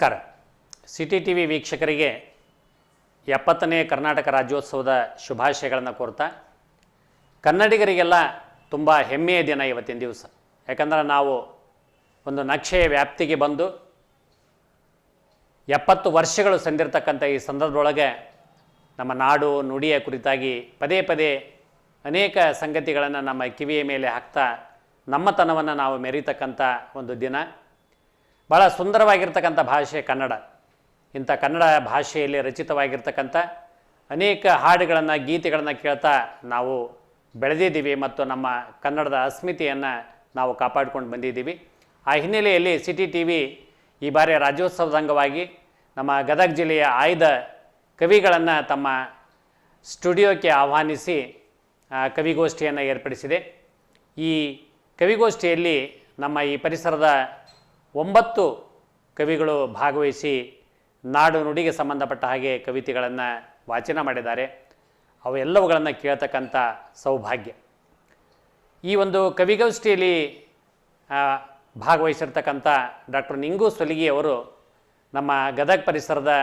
ನಮಸ್ಕಾರ. City TV ವೀಕ್ಷಕರಿಗೆ 70ನೇ ಕರ್ನಾಟಕ ರಾಜ್ಯೋತ್ಸವದ ಶುಭಾಶಯಗಳನ್ನು ಕೋರ್ತಾ, ಕನ್ನಡಿಗರಿಗೆಲ್ಲ ತುಂಬ ಹೆಮ್ಮೆಯ ದಿನ ಇವತ್ತಿನ ದಿವಸ. ಯಾಕಂದರೆ ನಾವು ಒಂದು ನಕ್ಷೆಯ ವ್ಯಾಪ್ತಿಗೆ ಬಂದು 70 ವರ್ಷಗಳು ಸಂದಿರತಕ್ಕಂಥ ಈ ಸಂದರ್ಭದೊಳಗೆ ನಮ್ಮ ನಾಡು ನುಡಿಯ ಕುರಿತಾಗಿ ಪದೇ ಪದೇ ಅನೇಕ ಸಂಗತಿಗಳನ್ನು ನಮ್ಮ ಕಿವಿಯ ಮೇಲೆ ಹಾಕ್ತಾ ನಮ್ಮತನವನ್ನು ನಾವು ಮೆರೀತಕ್ಕಂಥ ಒಂದು ದಿನ. ಭಾಳ ಸುಂದರವಾಗಿರ್ತಕ್ಕಂಥ ಭಾಷೆ ಕನ್ನಡ. ಇಂಥ ಕನ್ನಡ ಭಾಷೆಯಲ್ಲಿ ರಚಿತವಾಗಿರ್ತಕ್ಕಂಥ ಅನೇಕ ಹಾಡುಗಳನ್ನು, ಗೀತೆಗಳನ್ನು ಕೇಳ್ತಾ ನಾವು ಬೆಳೆದಿದ್ದೀವಿ ಮತ್ತು ನಮ್ಮ ಕನ್ನಡದ ಅಸ್ಮಿತೆಯನ್ನು ನಾವು ಕಾಪಾಡಿಕೊಂಡು ಬಂದಿದ್ದೀವಿ. ಆ ಹಿನ್ನೆಲೆಯಲ್ಲಿ ಸಿಟಿ ಟಿ ವಿ ಈ ಬಾರಿ ರಾಜ್ಯೋತ್ಸವದ ಅಂಗವಾಗಿ ನಮ್ಮ ಗದಗ ಜಿಲ್ಲೆಯ ಆಯ್ದ ಕವಿಗಳನ್ನು ತಮ್ಮ ಸ್ಟುಡಿಯೋಕ್ಕೆ ಆಹ್ವಾನಿಸಿ ಕವಿಗೋಷ್ಠಿಯನ್ನು ಏರ್ಪಡಿಸಿದೆ. ಈ ಕವಿಗೋಷ್ಠಿಯಲ್ಲಿ ನಮ್ಮ ಈ ಪರಿಸರದ 9 ಕವಿಗಳು ಭಾಗವಹಿಸಿ ನಾಡು ನುಡಿಗೆ ಸಂಬಂಧಪಟ್ಟ ಹಾಗೆ ಕವಿತೆಗಳನ್ನು ವಾಚನ ಮಾಡಿದ್ದಾರೆ. ಅವೆಲ್ಲವುಗಳನ್ನು ಕೇಳ್ತಕ್ಕಂಥ ಸೌಭಾಗ್ಯ. ಈ ಒಂದು ಕವಿಗೋಷ್ಠಿಯಲ್ಲಿ ಭಾಗವಹಿಸಿರ್ತಕ್ಕಂಥ ಡಾಕ್ಟರ್ ನಿಂಗು ಸೊಲಿಗಿ ಅವರು ನಮ್ಮ ಗದಗ ಪರಿಸರದ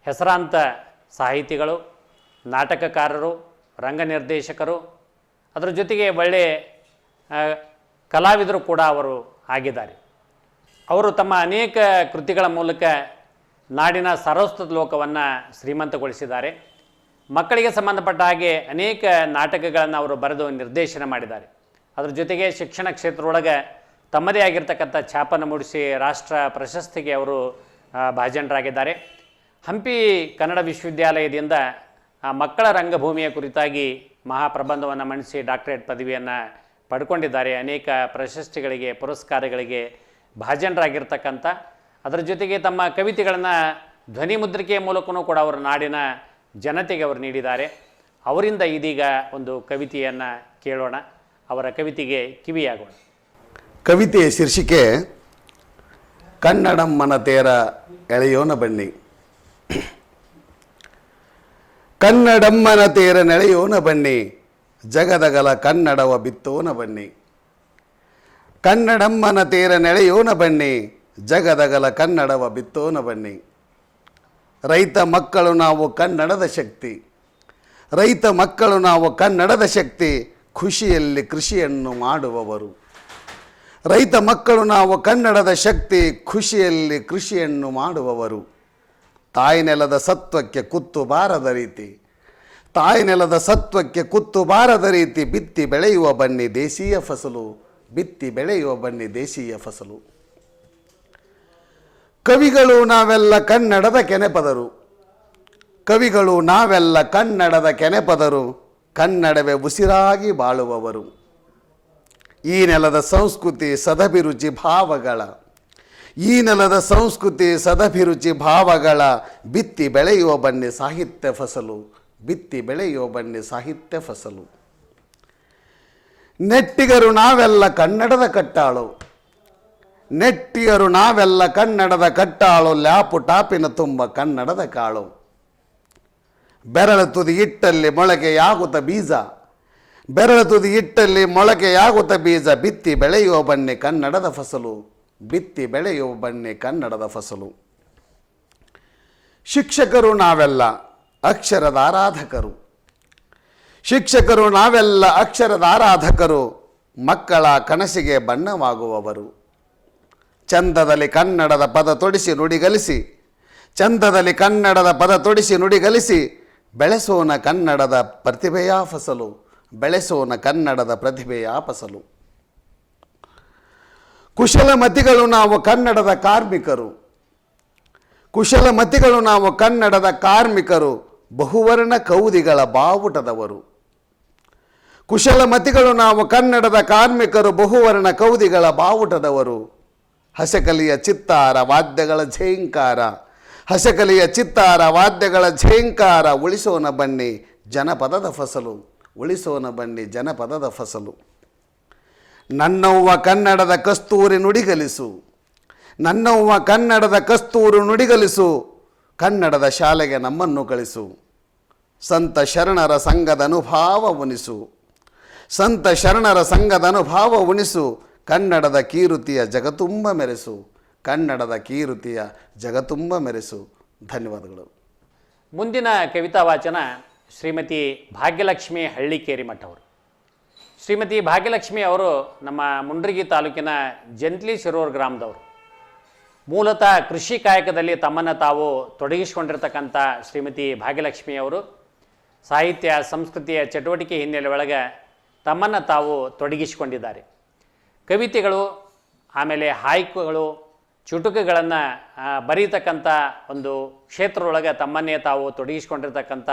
ಹೆಸರಾಂತ ಸಾಹಿತಿಗಳು, ನಾಟಕಕಾರರು, ರಂಗ ನಿರ್ದೇಶಕರು, ಅದರ ಜೊತೆಗೆ ಒಳ್ಳೆಯ ಕಲಾವಿದರು ಕೂಡ ಅವರು ಆಗಿದ್ದಾರೆ. ಅವರು ತಮ್ಮ ಅನೇಕ ಕೃತಿಗಳ ಮೂಲಕ ನಾಡಿನ ಸಾರಸ್ವತ ಲೋಕವನ್ನು ಶ್ರೀಮಂತಗೊಳಿಸಿದ್ದಾರೆ. ಮಕ್ಕಳಿಗೆ ಸಂಬಂಧಪಟ್ಟ ಹಾಗೆ ಅನೇಕ ನಾಟಕಗಳನ್ನು ಅವರು ಬರೆದು ನಿರ್ದೇಶನ ಮಾಡಿದ್ದಾರೆ. ಅದರ ಜೊತೆಗೆ ಶಿಕ್ಷಣ ಕ್ಷೇತ್ರದೊಳಗೆ ತಮ್ಮದೇ ಆಗಿರ್ತಕ್ಕಂಥ ಛಾಪನ್ನು ಮೂಡಿಸಿ ರಾಷ್ಟ್ರ ಪ್ರಶಸ್ತಿಗೆ ಅವರು ಭಾಜನರಾಗಿದ್ದಾರೆ. ಹಂಪಿ ಕನ್ನಡ ವಿಶ್ವವಿದ್ಯಾಲಯದಿಂದ ಮಕ್ಕಳ ರಂಗಭೂಮಿಯ ಕುರಿತಾಗಿ ಮಹಾಪ್ರಬಂಧವನ್ನು ಮಂಡಿಸಿ ಡಾಕ್ಟರೇಟ್ ಪದವಿಯನ್ನು ಪಡ್ಕೊಂಡಿದ್ದಾರೆ. ಅನೇಕ ಪ್ರಶಸ್ತಿಗಳಿಗೆ, ಪುರಸ್ಕಾರಗಳಿಗೆ ಭಾಜನರಾಗಿರ್ತಕ್ಕಂಥ, ಅದರ ಜೊತೆಗೆ ತಮ್ಮ ಕವಿತೆಗಳನ್ನು ಧ್ವನಿ ಮುದ್ರಿಕೆಯ ಮೂಲಕವೂ ಕೂಡ ಅವರ ನಾಡಿನ ಜನತೆಗೆ ಅವರು ನೀಡಿದ್ದಾರೆ. ಅವರಿಂದ ಇದೀಗ ಒಂದು ಕವಿತೆಯನ್ನು ಕೇಳೋಣ. ಅವರ ಕವಿತೆಗೆ ಕಿವಿಯಾಗೋಣ. ಕವಿತೆಯ ಶೀರ್ಷಿಕೆ ಕನ್ನಡಮ್ಮನ ತೇರ ಎಳೆಯೋನ ಬನ್ನಿ. ಕನ್ನಡಮ್ಮನ ತೇರ ನೆಳೆಯೋನ ಬನ್ನಿ, ಜಗದಗಲ ಕನ್ನಡವ ಬಿತ್ತೋನ ಬನ್ನಿ. ಕನ್ನಡಮ್ಮನ ತೇರ ನೆಳೆಯೋನ ಬನ್ನಿ, ಜಗದಗಲ ಕನ್ನಡವ ಬಿತ್ತೋನ ಬನ್ನಿ. ರೈತ ಮಕ್ಕಳು ನಾವು ಕನ್ನಡದ ಶಕ್ತಿ, ರೈತ ಮಕ್ಕಳು ನಾವು ಕನ್ನಡದ ಶಕ್ತಿ, ಖುಷಿಯಲ್ಲಿ ಕೃಷಿಯನ್ನು ಮಾಡುವವರು. ರೈತ ಮಕ್ಕಳು ನಾವು ಕನ್ನಡದ ಶಕ್ತಿ, ಖುಷಿಯಲ್ಲಿ ಕೃಷಿಯನ್ನು ಮಾಡುವವರು. ತಾಯಿ ನೆಲದ ಸತ್ವಕ್ಕೆ ಕುತ್ತು ಬಾರದ ರೀತಿ, ತಾಯಿ ನೆಲದ ಸತ್ವಕ್ಕೆ ಕುತ್ತು ಬಾರದ ರೀತಿ, ಬಿತ್ತಿ ಬೆಳೆಯುವ ಬನ್ನಿ ದೇಶೀಯ ಫಸಲು, ಬಿತ್ತಿ ಬೆಳೆಯುವ ಬನ್ನಿ ದೇಶೀಯ ಫಸಲು. ಕವಿಗಳು ನಾವೆಲ್ಲ ಕನ್ನಡದ ಕೆನೆಪದರು, ಕವಿಗಳು ನಾವೆಲ್ಲ ಕನ್ನಡದ ಕೆನೆಪದರು, ಕನ್ನಡವೇ ಉಸಿರಾಗಿ ಬಾಳುವವರು. ಈ ನೆಲದ ಸಂಸ್ಕೃತಿ ಸದಭಿರುಚಿ ಭಾವಗಳ, ಈ ನೆಲದ ಸಂಸ್ಕೃತಿ ಸದಭಿರುಚಿ ಭಾವಗಳ, ಬಿತ್ತಿ ಬೆಳೆಯುವ ಬನ್ನಿ ಸಾಹಿತ್ಯ ಫಸಲು, ಬಿತ್ತಿ ಬೆಳೆಯುವ ಬನ್ನಿ ಸಾಹಿತ್ಯ ಫಸಲು. ನೆಟ್ಟಿಗರು ನಾವೆಲ್ಲ ಕನ್ನಡದ ಕಟ್ಟಾಳು, ನೆಟ್ಟಿಗರು ನಾವೆಲ್ಲ ಕನ್ನಡದ ಕಟ್ಟಾಳು, ಲ್ಯಾಪು ಟಾಪಿನ ತುಂಬ ಕನ್ನಡದ ಕಾಳು. ಬೆರಳ ತುದಿ ಇಟ್ಟಲ್ಲಿ ಮೊಳಕೆಯಾಗುತ್ತ ಬೀಜ, ಬೆರಳ ತುದಿ ಇಟ್ಟಲ್ಲಿ ಮೊಳಕೆಯಾಗುತ್ತ ಬೀಜ, ಬಿತ್ತಿ ಬೆಳೆಯುವ ಬನ್ನಿ ಕನ್ನಡದ ಫಸಲು, ಬಿತ್ತಿ ಬೆಳೆಯುವ ಬನ್ನಿ ಕನ್ನಡದ ಫಸಲು. ಶಿಕ್ಷಕರು ನಾವೆಲ್ಲ ಅಕ್ಷರದ ಆರಾಧಕರು, ಶಿಕ್ಷಕರು ನಾವೆಲ್ಲ ಅಕ್ಷರದ ಆರಾಧಕರು, ಮಕ್ಕಳ ಕನಸಿಗೆ ಬಣ್ಣವಾಗುವವರು. ಚಂದದಲ್ಲಿ ಕನ್ನಡದ ಪದ ತೊಡಿಸಿ ನುಡಿಗಲಿಸಿ, ಚಂದದಲ್ಲಿ ಕನ್ನಡದ ಪದ ತೊಡಿಸಿ ನುಡಿಗಲಿಸಿ, ಬೆಳೆಸೋಣ ಕನ್ನಡದ ಪ್ರತಿಭೆಯ ಫಸಲು, ಬೆಳೆಸೋಣ ಕನ್ನಡದ ಪ್ರತಿಭೆಯ ಫಸಲು. ಕುಶಲಮತಿಗಳು ನಾವು ಕನ್ನಡದ ಕಾರ್ಮಿಕರು, ಕುಶಲಮತಿಗಳು ನಾವು ಕನ್ನಡದ ಕಾರ್ಮಿಕರು, ಬಹುವರ್ಣ ಕೌದಿಗಳ ಬಾವುಟದವರು. ಕುಶಲಮತಿಗಳು ನಾವು ಕನ್ನಡದ ಕಾರ್ಮಿಕರು, ಬಹುವರ್ಣ ಕೌದಿಗಳ ಬಾವುಟದವರು. ಹಸೆಕಲಿಯ ಚಿತ್ತಾರ ವಾದ್ಯಗಳ ಝೇಂಕಾರ, ಹಸೆಕಲಿಯ ಚಿತ್ತಾರ ವಾದ್ಯಗಳ ಝೇಂಕಾರ, ಉಳಿಸೋಣ ಬನ್ನಿ ಜನಪದದ ಫಸಲು, ಉಳಿಸೋಣ ಬನ್ನಿ ಜನಪದದ ಫಸಲು. ನನ್ನವ್ವ ಕನ್ನಡದ ಕಸ್ತೂರಿ ನುಡಿಗಲಿಸು, ನನ್ನವ್ವ ಕನ್ನಡದ ಕಸ್ತೂರು ನುಡಿಗಲಿಸು, ಕನ್ನಡದ ಶಾಲೆಗೆ ನಮ್ಮನ್ನು ಕಳಿಸು. ಸಂತ ಶರಣರ ಸಂಘದ ಅನುಭಾವ ಉಣಿಸು, ಸಂತ ಶರಣರ ಸಂಘದ ಅನುಭಾವ ಉಣಿಸು, ಕನ್ನಡದ ಕೀರುತಿಯ ಜಗತುಂಬ ಮೆರೆಸು, ಕನ್ನಡದ ಕೀರುತಿಯ ಜಗತ್ತುಂಬ ಮೆರೆಸು. ಧನ್ಯವಾದಗಳು. ಮುಂದಿನ ಕವಿತಾ ವಾಚನ ಶ್ರೀಮತಿ ಭಾಗ್ಯಲಕ್ಷ್ಮಿ ಹಳ್ಳಿಕೇರಿ ಮಠ ಅವರು. ಶ್ರೀಮತಿ ಭಾಗ್ಯಲಕ್ಷ್ಮಿ ಅವರು ನಮ್ಮ ಮುಂಡ್ರಿಗಿ ತಾಲೂಕಿನ ಜಂತ್ಲಿ ಶಿರೂರು ಗ್ರಾಮದವರು. ಮೂಲತಃ ಕೃಷಿ ಕಾಯಕದಲ್ಲಿ ತಮ್ಮನ್ನು ತಾವು ತೊಡಗಿಸಿಕೊಂಡಿರ್ತಕ್ಕಂಥ ಶ್ರೀಮತಿ ಭಾಗ್ಯಲಕ್ಷ್ಮಿ ಅವರು ಸಾಹಿತ್ಯ ಸಂಸ್ಕೃತಿಯ ಚಟುವಟಿಕೆ ಹಿನ್ನೆಲೆ ಒಳಗೆ ತಮ್ಮನ್ನು ತಾವು ತೊಡಗಿಸಿಕೊಂಡಿದ್ದಾರೆ. ಕವಿತೆಗಳು, ಆಮೇಲೆ ಹಾಯ್ಕುಗಳು, ಚುಟುಕುಗಳನ್ನು ಬರೀತಕ್ಕಂಥ ಒಂದು ಕ್ಷೇತ್ರದೊಳಗೆ ತಮ್ಮನ್ನೇ ತಾವು ತೊಡಗಿಸಿಕೊಂಡಿರ್ತಕ್ಕಂಥ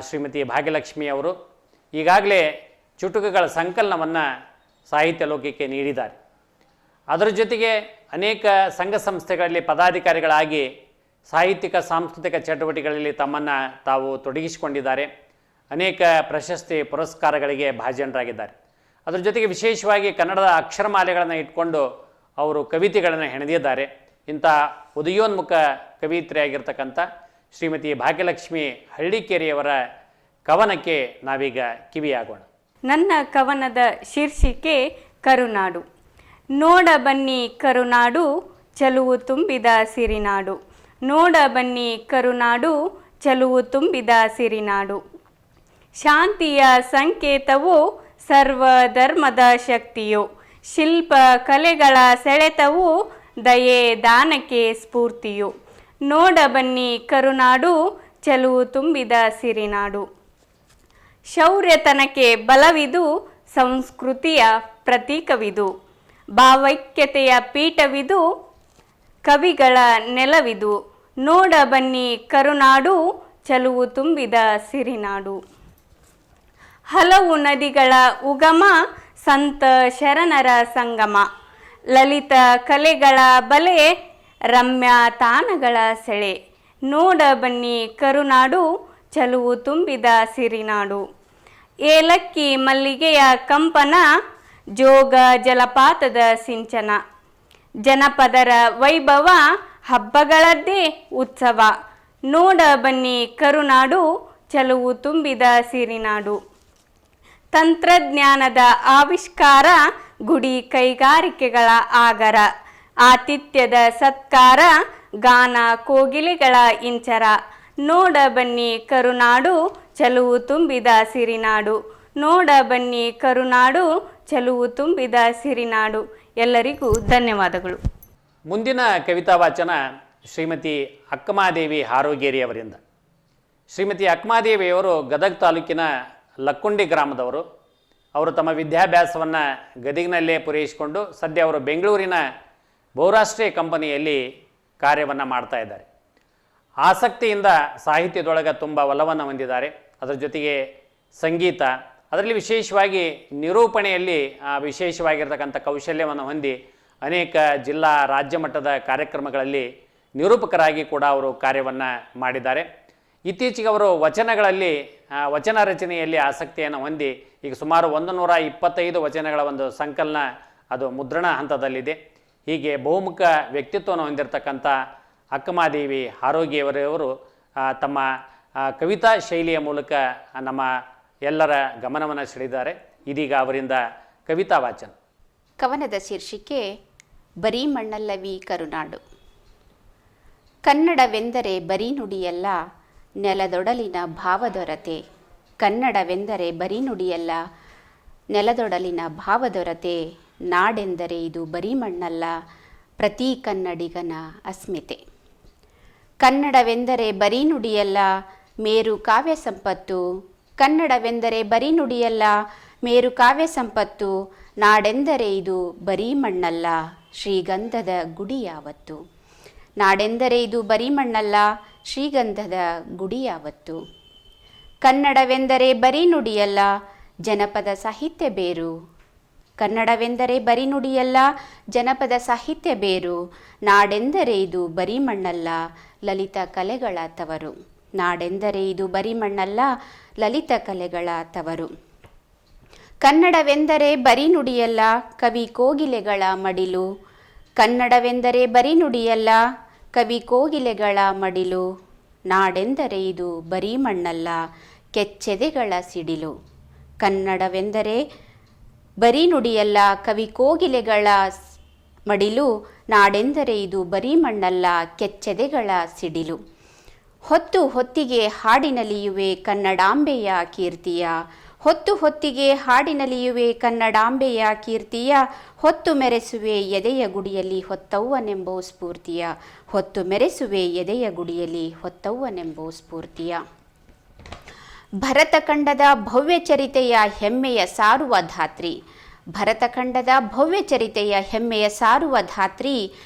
ಶ್ರೀಮತಿ ಭಾಗ್ಯಲಕ್ಷ್ಮಿ ಅವರು ಈಗಾಗಲೇ ಚುಟುಕುಗಳ ಸಂಕಲನವನ್ನು ಸಾಹಿತ್ಯ ಲೋಕಕ್ಕೆ ನೀಡಿದ್ದಾರೆ. ಅದರ ಜೊತೆಗೆ ಅನೇಕ ಸಂಘ ಸಂಸ್ಥೆಗಳಲ್ಲಿ ಪದಾಧಿಕಾರಿಗಳಾಗಿ ಸಾಹಿತ್ಯಿಕ ಸಾಂಸ್ಕೃತಿಕ ಚಟುವಟಿಕೆಗಳಲ್ಲಿ ತಮ್ಮನ್ನು ತಾವು ತೊಡಗಿಸಿಕೊಂಡಿದ್ದಾರೆ. ಅನೇಕ ಪ್ರಶಸ್ತಿ ಪುರಸ್ಕಾರಗಳಿಗೆ ಭಾಜನರಾಗಿದ್ದಾರೆ. ಅದರ ಜೊತೆಗೆ ವಿಶೇಷವಾಗಿ ಕನ್ನಡದ ಅಕ್ಷರಮಾಲೆಗಳನ್ನು ಇಟ್ಕೊಂಡು ಅವರು ಕವಿತೆಗಳನ್ನು ಹೆಣೆದಿದ್ದಾರೆ. ಇಂಥ ಉದಯೋನ್ಮುಖ ಕವಿತ್ರಿಯಾಗಿರ್ತಕ್ಕಂಥ ಶ್ರೀಮತಿ ಭಾಗ್ಯಲಕ್ಷ್ಮಿ ಹಳ್ಳಿಕೇರಿಯವರ ಕವನಕ್ಕೆ ನಾವೀಗ ಕಿವಿಯಾಗೋಣ. ನನ್ನ ಕವನದ ಶೀರ್ಷಿಕೆ ಕರುನಾಡು. ನೋಡ ಬನ್ನಿ ಕರುನಾಡು, ಚಲುವು ತುಂಬಿದ ಸಿರಿನಾಡು. ನೋಡ ಬನ್ನಿ ಕರುನಾಡು, ಚಲುವು ತುಂಬಿದ ಸಿರಿನಾಡು. ಶಾಂತಿಯ ಸಂಕೇತವು, ಸರ್ವ ಧರ್ಮದ ಶಕ್ತಿಯು. ಶಿಲ್ಪ ಕಲೆಗಳ ಸೆಳೆತವು, ದಯೆ ದಾನಕ್ಕೆ ಸ್ಫೂರ್ತಿಯು. ನೋಡ ಬನ್ನಿ ಕರುನಾಡು, ಚಲುವು ತುಂಬಿದ ಸಿರಿನಾಡು. ಶೌರ್ಯತನಕ್ಕೆ ಬಲವಿದು, ಸಂಸ್ಕೃತಿಯ ಪ್ರತೀಕವಿದು. ಭಾವೈಕ್ಯತೆಯ ಪೀಠವಿದು, ಕವಿಗಳ ನೆಲವಿದು. ನೋಡ ಬನ್ನಿ ಕರುನಾಡು, ಚಲುವು ತುಂಬಿದ ಸಿರಿನಾಡು. ಹಲವು ನದಿಗಳ ಉಗಮ, ಸಂತ ಶರಣರ ಸಂಗಮ. ಲಲಿತ ಕಲೆಗಳ ಬಲೆ, ರಮ್ಯ ತಾನಗಳ ಸೆಳೆ. ನೋಡ ಬನ್ನಿ ಕರುನಾಡು, ಚಲುವು ತುಂಬಿದ ಸಿರಿನಾಡು. ಏಲಕ್ಕಿ ಮಲ್ಲಿಗೆಯ ಕಂಪನ, ಜೋಗ ಜಲಪಾತದ ಸಿಂಚನ. ಜನಪದರ ವೈಭವ, ಹಬ್ಬಗಳದ್ದೇ ಉತ್ಸವ. ನೋಡ ಬನ್ನಿ ಕರುನಾಡು, ಚಲುವು ತುಂಬಿದ ಸಿರಿನಾಡು. ತಂತ್ರಜ್ಞಾನದ ಆವಿಷ್ಕಾರ, ಗುಡಿ ಕೈಗಾರಿಕೆಗಳ ಆಗರ. ಆತಿಥ್ಯದ ಸತ್ಕಾರ, ಗಾನ ಕೋಗಿಲೆಗಳ ಇಂಚರ. ನೋಡ ಬನ್ನಿ ಕರುನಾಡು, ಚಲುವು ತುಂಬಿದ ಸಿರಿನಾಡು. ನೋಡ ಬನ್ನಿ ಕರುನಾಡು, ಚಲುವು ತುಂಬಿದ ಸಿರಿನಾಡು. ಎಲ್ಲರಿಗೂ ಧನ್ಯವಾದಗಳು. ಮುಂದಿನ ಕವಿತಾ ವಾಚನ ಶ್ರೀಮತಿ ಅಕ್ಕಮಾದೇವಿ ಹಾರೋಗೇರಿ ಅವರಿಂದ. ಶ್ರೀಮತಿ ಅಕ್ಕಮಾದೇವಿಯವರು ಗದಗ ತಾಲೂಕಿನ ಲಕ್ಕುಂಡಿ ಗ್ರಾಮದವರು. ಅವರು ತಮ್ಮ ವಿದ್ಯಾಭ್ಯಾಸವನ್ನು ಗದಗಿನಲ್ಲೇ ಪೂರೈಸಿಕೊಂಡು ಸದ್ಯ ಅವರು ಬೆಂಗಳೂರಿನ ಬಹುರಾಷ್ಟ್ರೀಯ ಕಂಪನಿಯಲ್ಲಿ ಕಾರ್ಯವನ್ನು ಮಾಡ್ತಾ ಇದ್ದಾರೆ. ಆಸಕ್ತಿಯಿಂದ ಸಾಹಿತ್ಯದೊಳಗೆ ತುಂಬ ಒಲವನ್ನು ಹೊಂದಿದ್ದಾರೆ. ಅದರ ಜೊತೆಗೆ ಸಂಗೀತ, ಅದರಲ್ಲಿ ವಿಶೇಷವಾಗಿ ನಿರೂಪಣೆಯಲ್ಲಿ ವಿಶೇಷವಾಗಿರ್ತಕ್ಕಂಥ ಕೌಶಲ್ಯವನ್ನು ಹೊಂದಿ ಅನೇಕ ಜಿಲ್ಲಾ ರಾಜ್ಯ ಮಟ್ಟದ ಕಾರ್ಯಕ್ರಮಗಳಲ್ಲಿ ನಿರೂಪಕರಾಗಿ ಕೂಡ ಅವರು ಕಾರ್ಯವನ್ನು ಮಾಡಿದ್ದಾರೆ. ಇತ್ತೀಚೆಗೆ ಅವರು ವಚನಗಳಲ್ಲಿ ವಚನ ರಚನೆಯಲ್ಲಿ ಆಸಕ್ತಿಯನ್ನು ಹೊಂದಿ ಈಗ ಸುಮಾರು 125 ವಚನಗಳ ಒಂದು ಸಂಕಲನ ಅದು ಮುದ್ರಣ ಹಂತದಲ್ಲಿದೆ. ಹೀಗೆ ಬಹುಮುಖ ವ್ಯಕ್ತಿತ್ವವನ್ನು ಹೊಂದಿರತಕ್ಕಂಥ ಅಕ್ಕಮಾದೇವಿ ಹಾರೋಗಿಯವರವರು ತಮ್ಮ ಕವಿತಾ ಶೈಲಿಯ ಮೂಲಕ ನಮ್ಮ ಎಲ್ಲರ ಗಮನವನ್ನು ಸೆಳೆದಿದ್ದಾರೆ. ಇದೀಗ ಅವರಿಂದ ಕವಿತಾ ವಾಚನ. ಕವನದ ಶೀರ್ಷಿಕೆ ಬರೀ ಮಣ್ಣಲ್ಲವಿ ಕರುನಾಡು. ಕನ್ನಡವೆಂದರೆ ಬರೀ ನುಡಿಯಲ್ಲ, ನೆಲದೊಡಲಿನ ಭಾವದೊರತೆ. ಕನ್ನಡವೆಂದರೆ ಬರೀ ನುಡಿಯಲ್ಲ, ನೆಲದೊಡಲಿನ ಭಾವದೊರತೆ. ನಾಡೆಂದರೆ ಇದು ಬರೀ ಮಣ್ಣಲ್ಲ, ಪ್ರತಿ ಕನ್ನಡಿಗನ ಅಸ್ಮಿತೆ. ಕನ್ನಡವೆಂದರೆ ಬರೀ ನುಡಿಯಲ್ಲ, ಮೇರು ಕಾವ್ಯ ಸಂಪತ್ತು. ಕನ್ನಡವೆಂದರೆ ಬರೀ ನುಡಿಯಲ್ಲ, ಮೇರು ಕಾವ್ಯ ಸಂಪತ್ತು. ನಾಡೆಂದರೆ ಇದು ಬರೀ ಮಣ್ಣಲ್ಲ, ಶ್ರೀಗಂಧದ ಗುಡಿ ಯಾವತ್ತು. ನಾಡೆಂದರೆ ಇದು ಬರೀ ಮಣ್ಣಲ್ಲ, ಶ್ರೀಗಂಧದ ಗುಡಿ ಯಾವತ್ತು. ಕನ್ನಡವೆಂದರೆ ಬರೀ ನುಡಿಯಲ್ಲ, ಜನಪದ ಸಾಹಿತ್ಯ ಬೇರು. ಕನ್ನಡವೆಂದರೆ ಬರೀ ನುಡಿಯಲ್ಲ, ಜನಪದ ಸಾಹಿತ್ಯ ಬೇರು. ನಾಡೆಂದರೆ ಇದು ಬರೀ ಮಣ್ಣಲ್ಲ, ಲಲಿತ ಕಲೆಗಳ ತವರು. ನಾಡೆಂದರೆ ಇದು ಬರೀ ಮಣ್ಣಲ್ಲ, ಲಲಿತ ಕಲೆಗಳ ತವರು. ಕನ್ನಡವೆಂದರೆ ಬರೀ ನುಡಿಯಲ್ಲ, ಕವಿ ಕೋಗಿಲೆಗಳ ಮಡಿಲು. ಕನ್ನಡವೆಂದರೆ ಬರೀ ನುಡಿಯಲ್ಲ, ಕವಿ ಕೋಗಿಲೆಗಳ ಮಡಿಲು. ನಾಡೆಂದರೆ ಇದು ಬರೀ ಮಣ್ಣಲ್ಲ, ಕೆಚ್ಚೆದೆಗಳ ಸಿಡಿಲು. ಕನ್ನಡವೆಂದರೆ ಬರೀ ನುಡಿಯಲ್ಲ, ಕವಿ ಕೋಗಿಲೆಗಳ ಮಡಿಲು. ನಾಡೆಂದರೆ ಇದು ಬರೀ ಮಣ್ಣಲ್ಲ ಕೆಚ್ಚೆದೆಗಳ ಸಿಡಿಲು. ಹೊತ್ತು ಹೊತ್ತಿಗೆ ಹಾಡಿನಲಿಯುವೆ ಕನ್ನಡಾಂಬೆಯ ಕೀರ್ತಿಯ, ಹೊತ್ತು ಹೊತ್ತಿಗೆ ಹಾಡಿನಲಿಯುವೆ ಕನ್ನಡಾಂಬೆಯ ಕೀರ್ತಿಯ, ಹೊತ್ತು ಮೆರೆಸುವೆ ಎದೆಯ ಗುಡಿಯಲ್ಲಿ ಹೊತ್ತವ್ವನೆಂಬೋ ಸ್ಫೂರ್ತಿಯ, ಹೊತ್ತು ಮೆರೆಸುವೆ ಎದೆಯ ಗುಡಿಯಲ್ಲಿ ಹೊತ್ತವ್ವನೆಂಬೋ ಸ್ಫೂರ್ತಿಯ. ಭರತಖಂಡದ ಭವ್ಯ ಚರಿತೆಯ ಹೆಮ್ಮೆಯ ಸಾರುವ ಧಾತ್ರಿ, ಭರತಖಂಡದ ಭವ್ಯ ಚರಿತೆಯ ಹೆಮ್ಮೆಯ ಸಾರುವ ಧಾತ್ರಿ,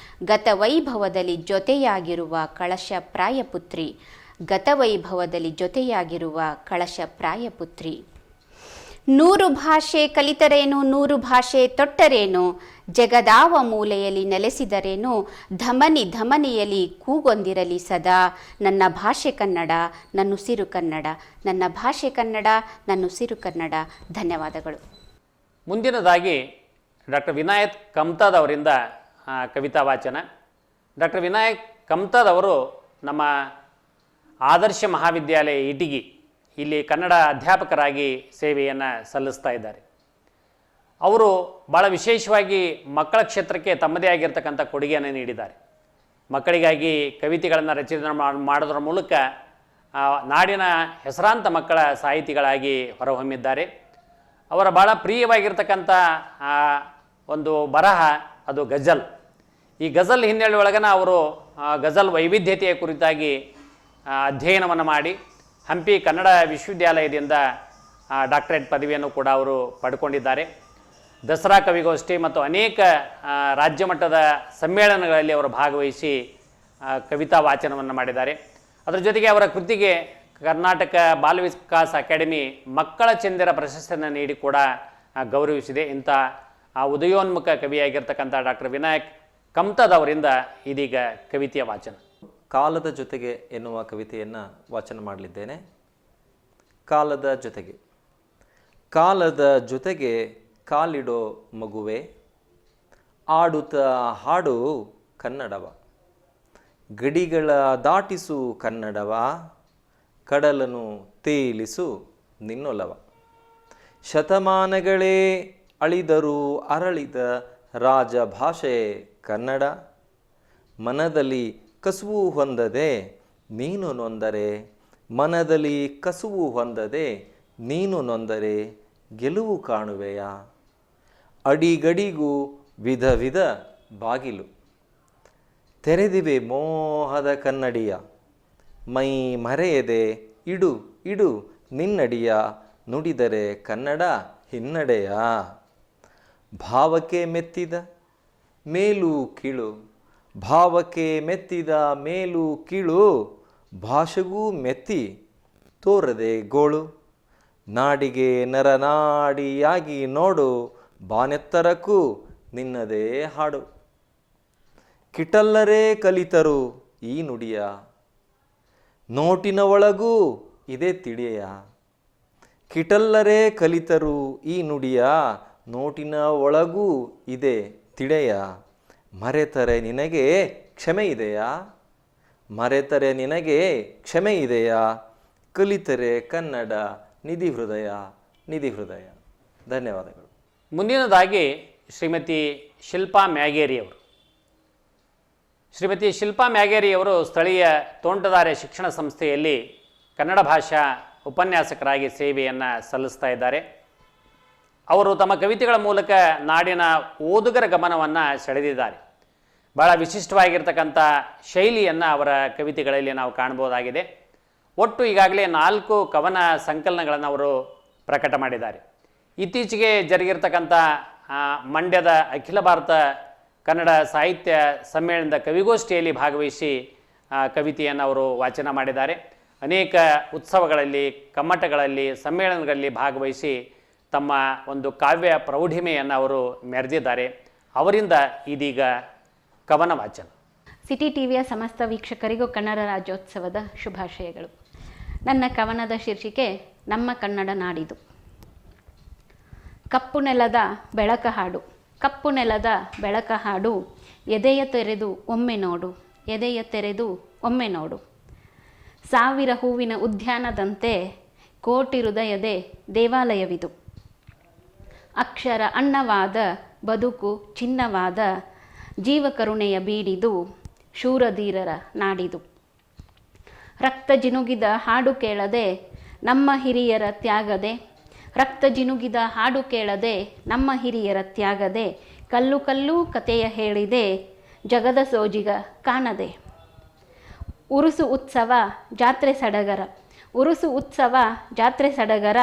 ಗತವೈಭವದಲ್ಲಿ ಜೊತೆಯಾಗಿರುವ ಕಳಶಪ್ರಾಯ ಪುತ್ರಿ, ಗತವೈಭವದಲ್ಲಿ ಜೊತೆಯಾಗಿರುವ ಕಳಶಪ್ರಾಯ ಪುತ್ರಿ. 100 ಭಾಷೆ ಕಲಿತರೇನು 100 ಭಾಷೆ ತೊಟ್ಟರೇನು, ಜಗದಾವ ಮೂಲೆಯಲ್ಲಿ ನೆಲೆಸಿದರೇನು, ಧಮನಿ ಧಮನಿಯಲ್ಲಿ ಕೂಗೊಂದಿರಲಿ ಸದಾ, ನನ್ನ ಭಾಷೆ ಕನ್ನಡ ನನ್ನುಸಿರು ಕನ್ನಡ, ನನ್ನ ಭಾಷೆ ಕನ್ನಡ ನನ್ನುಸಿರು ಕನ್ನಡ. ಧನ್ಯವಾದಗಳು. ಮುಂದಿನದಾಗಿ ಡಾಕ್ಟರ್ ವಿನಾಯಕ್ ಕಮ್ತಾದ್ ಅವರಿಂದ ಕವಿತಾ ವಾಚನ. ಡಾಕ್ಟರ್ ವಿನಾಯಕ್ ಕಮ್ತಾದ್ ಅವರು ನಮ್ಮ ಆದರ್ಶ ಮಹಾವಿದ್ಯಾಲಯ ಇಟಗಿ ಇಲ್ಲಿ ಕನ್ನಡ ಅಧ್ಯಾಪಕರಾಗಿ ಸೇವೆಯನ್ನು ಸಲ್ಲಿಸ್ತಾ ಇದ್ದಾರೆ. ಅವರು ಭಾಳ ವಿಶೇಷವಾಗಿ ಮಕ್ಕಳ ಕ್ಷೇತ್ರಕ್ಕೆ ತಮ್ಮದೇ ಆಗಿರ್ತಕ್ಕಂಥ ಕೊಡುಗೆಯನ್ನು ನೀಡಿದ್ದಾರೆ. ಮಕ್ಕಳಿಗಾಗಿ ಕವಿತೆಗಳನ್ನು ರಚನೆ ಮಾಡೋದ್ರ ಮೂಲಕ ನಾಡಿನ ಹೆಸರಾಂತ ಮಕ್ಕಳ ಸಾಹಿತಿಗಳಾಗಿ ಹೊರಹೊಮ್ಮಿದ್ದಾರೆ. ಅವರ ಭಾಳ ಪ್ರಿಯವಾಗಿರ್ತಕ್ಕಂಥ ಒಂದು ಬರಹ ಅದು ಗಜಲ್. ಈ ಗಜಲ್ ಹಿನ್ನೆಲೆ ಒಳಗನ ಅವರು ಗಜಲ್ ವೈವಿಧ್ಯತೆಯ ಕುರಿತಾಗಿ ಅಧ್ಯಯನವನ್ನು ಮಾಡಿ ಹಂಪಿ ಕನ್ನಡ ವಿಶ್ವವಿದ್ಯಾಲಯದಿಂದ ಡಾಕ್ಟರೇಟ್ ಪದವಿಯನ್ನು ಕೂಡ ಅವರು ಪಡ್ಕೊಂಡಿದ್ದಾರೆ. ದಸರಾ ಕವಿಗೋಷ್ಠಿ ಮತ್ತು ಅನೇಕ ರಾಜ್ಯ ಮಟ್ಟದ ಸಮ್ಮೇಳನಗಳಲ್ಲಿ ಅವರು ಭಾಗವಹಿಸಿ ಕವಿತಾ ವಾಚನವನ್ನು ಮಾಡಿದ್ದಾರೆ. ಅದರ ಜೊತೆಗೆ ಅವರ ಕೃತಿಗೆ ಕರ್ನಾಟಕ ಬಾಲ ವಿಕಾಸ ಅಕಾಡೆಮಿ ಮಕ್ಕಳ ಚಂದಿರ ಪ್ರಶಸ್ತಿಯನ್ನು ನೀಡಿ ಕೂಡ ಗೌರವಿಸಿದೆ. ಇಂಥ ಉದಯೋನ್ಮುಖ ಕವಿಯಾಗಿರ್ತಕ್ಕಂಥ ಡಾಕ್ಟರ್ ವಿನಾಯಕ್ ಕಮ್ತಾದ್ ಅವರಿಂದ ಇದೀಗ ಕವಿತೆಯ ವಾಚನ. ಕಾಲದ ಜೊತೆಗೆ ಎನ್ನುವ ಕವಿತೆಯನ್ನು ವಾಚನ ಮಾಡಲಿದ್ದೇನೆ. ಕಾಲದ ಜೊತೆಗೆ. ಕಾಲದ ಜೊತೆಗೆ ಕಾಲಿಡೋ ಮಗುವೆ, ಆಡುತ್ತಾ ಹಾಡು ಕನ್ನಡವ, ಗಡಿಗಳ ದಾಟಿಸು ಕನ್ನಡವ, ಕಡಲನ್ನು ತೇಲಿಸು ನಿನ್ನೊಲವ. ಶತಮಾನಗಳೇ ಅಳಿದರೂ ಅರಳಿದ ರಾಜಭಾಷೆ ಕನ್ನಡ, ಮನದಲ್ಲಿ ಕಸುವು ಹೊಂದದೆ ನೀನು ನೊಂದರೆ, ಮನದಲ್ಲಿ ಕಸುವು ಹೊಂದದೆ ನೀನು ನೊಂದರೆ ಗೆಲುವು ಕಾಣುವೆಯ. ಅಡಿಗಡಿಗೂ ವಿಧ ವಿಧ ಬಾಗಿಲು, ತೆರೆದಿವೆ ಮೋಹದ ಕನ್ನಡಿಯ, ಮೈ ಮರೆಯದೆ ಇಡು ಇಡು ನಿನ್ನಡಿಯ, ನುಡಿದರೆ ಕನ್ನಡ ಹಿನ್ನಡೆಯ. ಭಾವಕ್ಕೆ ಮೆತ್ತಿದ ಮೇಲು ಕೀಳು, ಭಾವಕ್ಕೆ ಮೆತ್ತಿದ ಮೇಲು ಕೀಳು, ಭಾಷೆಗೂ ಮೆತ್ತಿ ತೋರದೆ ಗೋಳು, ನಾಡಿಗೆ ನರನಾಡಿಯಾಗಿ ನೋಡು, ಬಾನೆತ್ತರಕ್ಕೂ ನಿನ್ನದೇ ಹಾಡು. ಕಿಟಲ್ಲರೇ ಕಲಿತರು ಈ ನುಡಿಯ, ನೋಟಿನ ಒಳಗೂ ಇದೇ ತಿಳಿಯ. ಕಿಟಲ್ಲರೇ ಕಲಿತರು ಈ ನುಡಿಯ, ನೋಟಿನ ಒಳಗೂ ಇದೆ ತಿಳಿಯ. ಮರೆತರೆ ನಿನಗೆ ಕ್ಷಮೆ ಇದೆಯಾ, ಮರೆತರೆ ನಿನಗೆ ಕ್ಷಮೆ ಇದೆಯಾ, ಕಲಿತರೆ ಕನ್ನಡ ನಿಧಿ ಹೃದಯ ನಿಧಿ ಹೃದಯ. ಧನ್ಯವಾದಗಳು. ಮುಂದಿನದಾಗಿ ಶ್ರೀಮತಿ ಶಿಲ್ಪಾ ಮ್ಯಾಗೇರಿಯವರು. ಶ್ರೀಮತಿ ಶಿಲ್ಪಾ ಮ್ಯಾಗೇರಿಯವರು ಸ್ಥಳೀಯ ತೋಂಟದಾರ್ಯ ಶಿಕ್ಷಣ ಸಂಸ್ಥೆಯಲ್ಲಿ ಕನ್ನಡ ಭಾಷಾ ಉಪನ್ಯಾಸಕರಾಗಿ ಸೇವೆಯನ್ನು ಸಲ್ಲಿಸ್ತಾ ಇದ್ದಾರೆ. ಅವರು ತಮ್ಮ ಕವಿತೆಗಳ ಮೂಲಕ ನಾಡಿನ ಓದುಗರ ಗಮನವನ್ನು ಸೆಳೆದಿದ್ದಾರೆ. ಭಾಳ ವಿಶಿಷ್ಟವಾಗಿರ್ತಕ್ಕಂಥ ಶೈಲಿಯನ್ನು ಅವರ ಕವಿತೆಗಳಲ್ಲಿ ನಾವು ಕಾಣ್ಬೋದಾಗಿದೆ. ಒಟ್ಟು ಈಗಾಗಲೇ 4 ಕವನ ಸಂಕಲನಗಳನ್ನು ಅವರು ಪ್ರಕಟ ಮಾಡಿದ್ದಾರೆ. ಇತ್ತೀಚೆಗೆ ಜರುಗಿರ್ತಕ್ಕಂಥ ಮಂಡ್ಯದ ಅಖಿಲ ಭಾರತ ಕನ್ನಡ ಸಾಹಿತ್ಯ ಸಮ್ಮೇಳನದ ಕವಿಗೋಷ್ಠಿಯಲ್ಲಿ ಭಾಗವಹಿಸಿ ಕವಿತೆಯನ್ನು ಅವರು ವಾಚನ ಮಾಡಿದ್ದಾರೆ. ಅನೇಕ ಉತ್ಸವಗಳಲ್ಲಿ, ಕಮ್ಮಟಗಳಲ್ಲಿ, ಸಮ್ಮೇಳನಗಳಲ್ಲಿ ಭಾಗವಹಿಸಿ ತಮ್ಮ ಒಂದು ಕಾವ್ಯ ಪ್ರೌಢಿಮೆಯನ್ನು ಅವರು ಮೆರೆದಿದ್ದಾರೆ. ಅವರಿಂದ ಇದೀಗ ಕವನ ವಾಚನ. ಸಿಟಿ ಟಿವಿಯ ಸಮಸ್ತ ವೀಕ್ಷಕರಿಗೂ ಕನ್ನಡ ರಾಜ್ಯೋತ್ಸವದ ಶುಭಾಶಯಗಳು. ನನ್ನ ಕವನದ ಶೀರ್ಷಿಕೆ ನಮ್ಮ ಕನ್ನಡ ನಾಡಿದು. ಕಪ್ಪು ನೆಲದ ಬೆಳಕ ಹಾಡು, ಕಪ್ಪು ನೆಲದ ಬೆಳಕ ಹಾಡು, ಎದೆಯ ತೆರೆದು ಒಮ್ಮೆ ನೋಡು, ಎದೆಯ ತೆರೆದು ಒಮ್ಮೆ ನೋಡು. 1000 ಹೂವಿನ ಉದ್ಯಾನದಂತೆ ಕೋಟಿ ಹೃದಯದೆ ದೇವಾಲಯವಿದು. ಅಕ್ಷರ ಅನ್ನವಾದ ಬದುಕು ಚಿನ್ನವಾದ ಜೀವಕರುಣೆಯ ಬೀಡಿದು ಶೂರಧೀರರ ನಾಡಿದು. ರಕ್ತ ಜಿನುಗಿದ ಹಾಡು ಕೇಳದೆ ನಮ್ಮ ಹಿರಿಯರ ತ್ಯಾಗದೆ, ರಕ್ತ ಜಿನುಗಿದ ಹಾಡು ಕೇಳದೆ ನಮ್ಮ ಹಿರಿಯರ ತ್ಯಾಗದೆ, ಕಲ್ಲು ಕಲ್ಲು ಕತೆಯ ಹೇಳಿದೆ ಜಗದ ಸೋಜಿಗ ಕಾಣದೆ. ಉರುಸು ಉತ್ಸವ ಜಾತ್ರೆ ಸಡಗರ, ಉರುಸು ಉತ್ಸವ ಜಾತ್ರೆ ಸಡಗರ,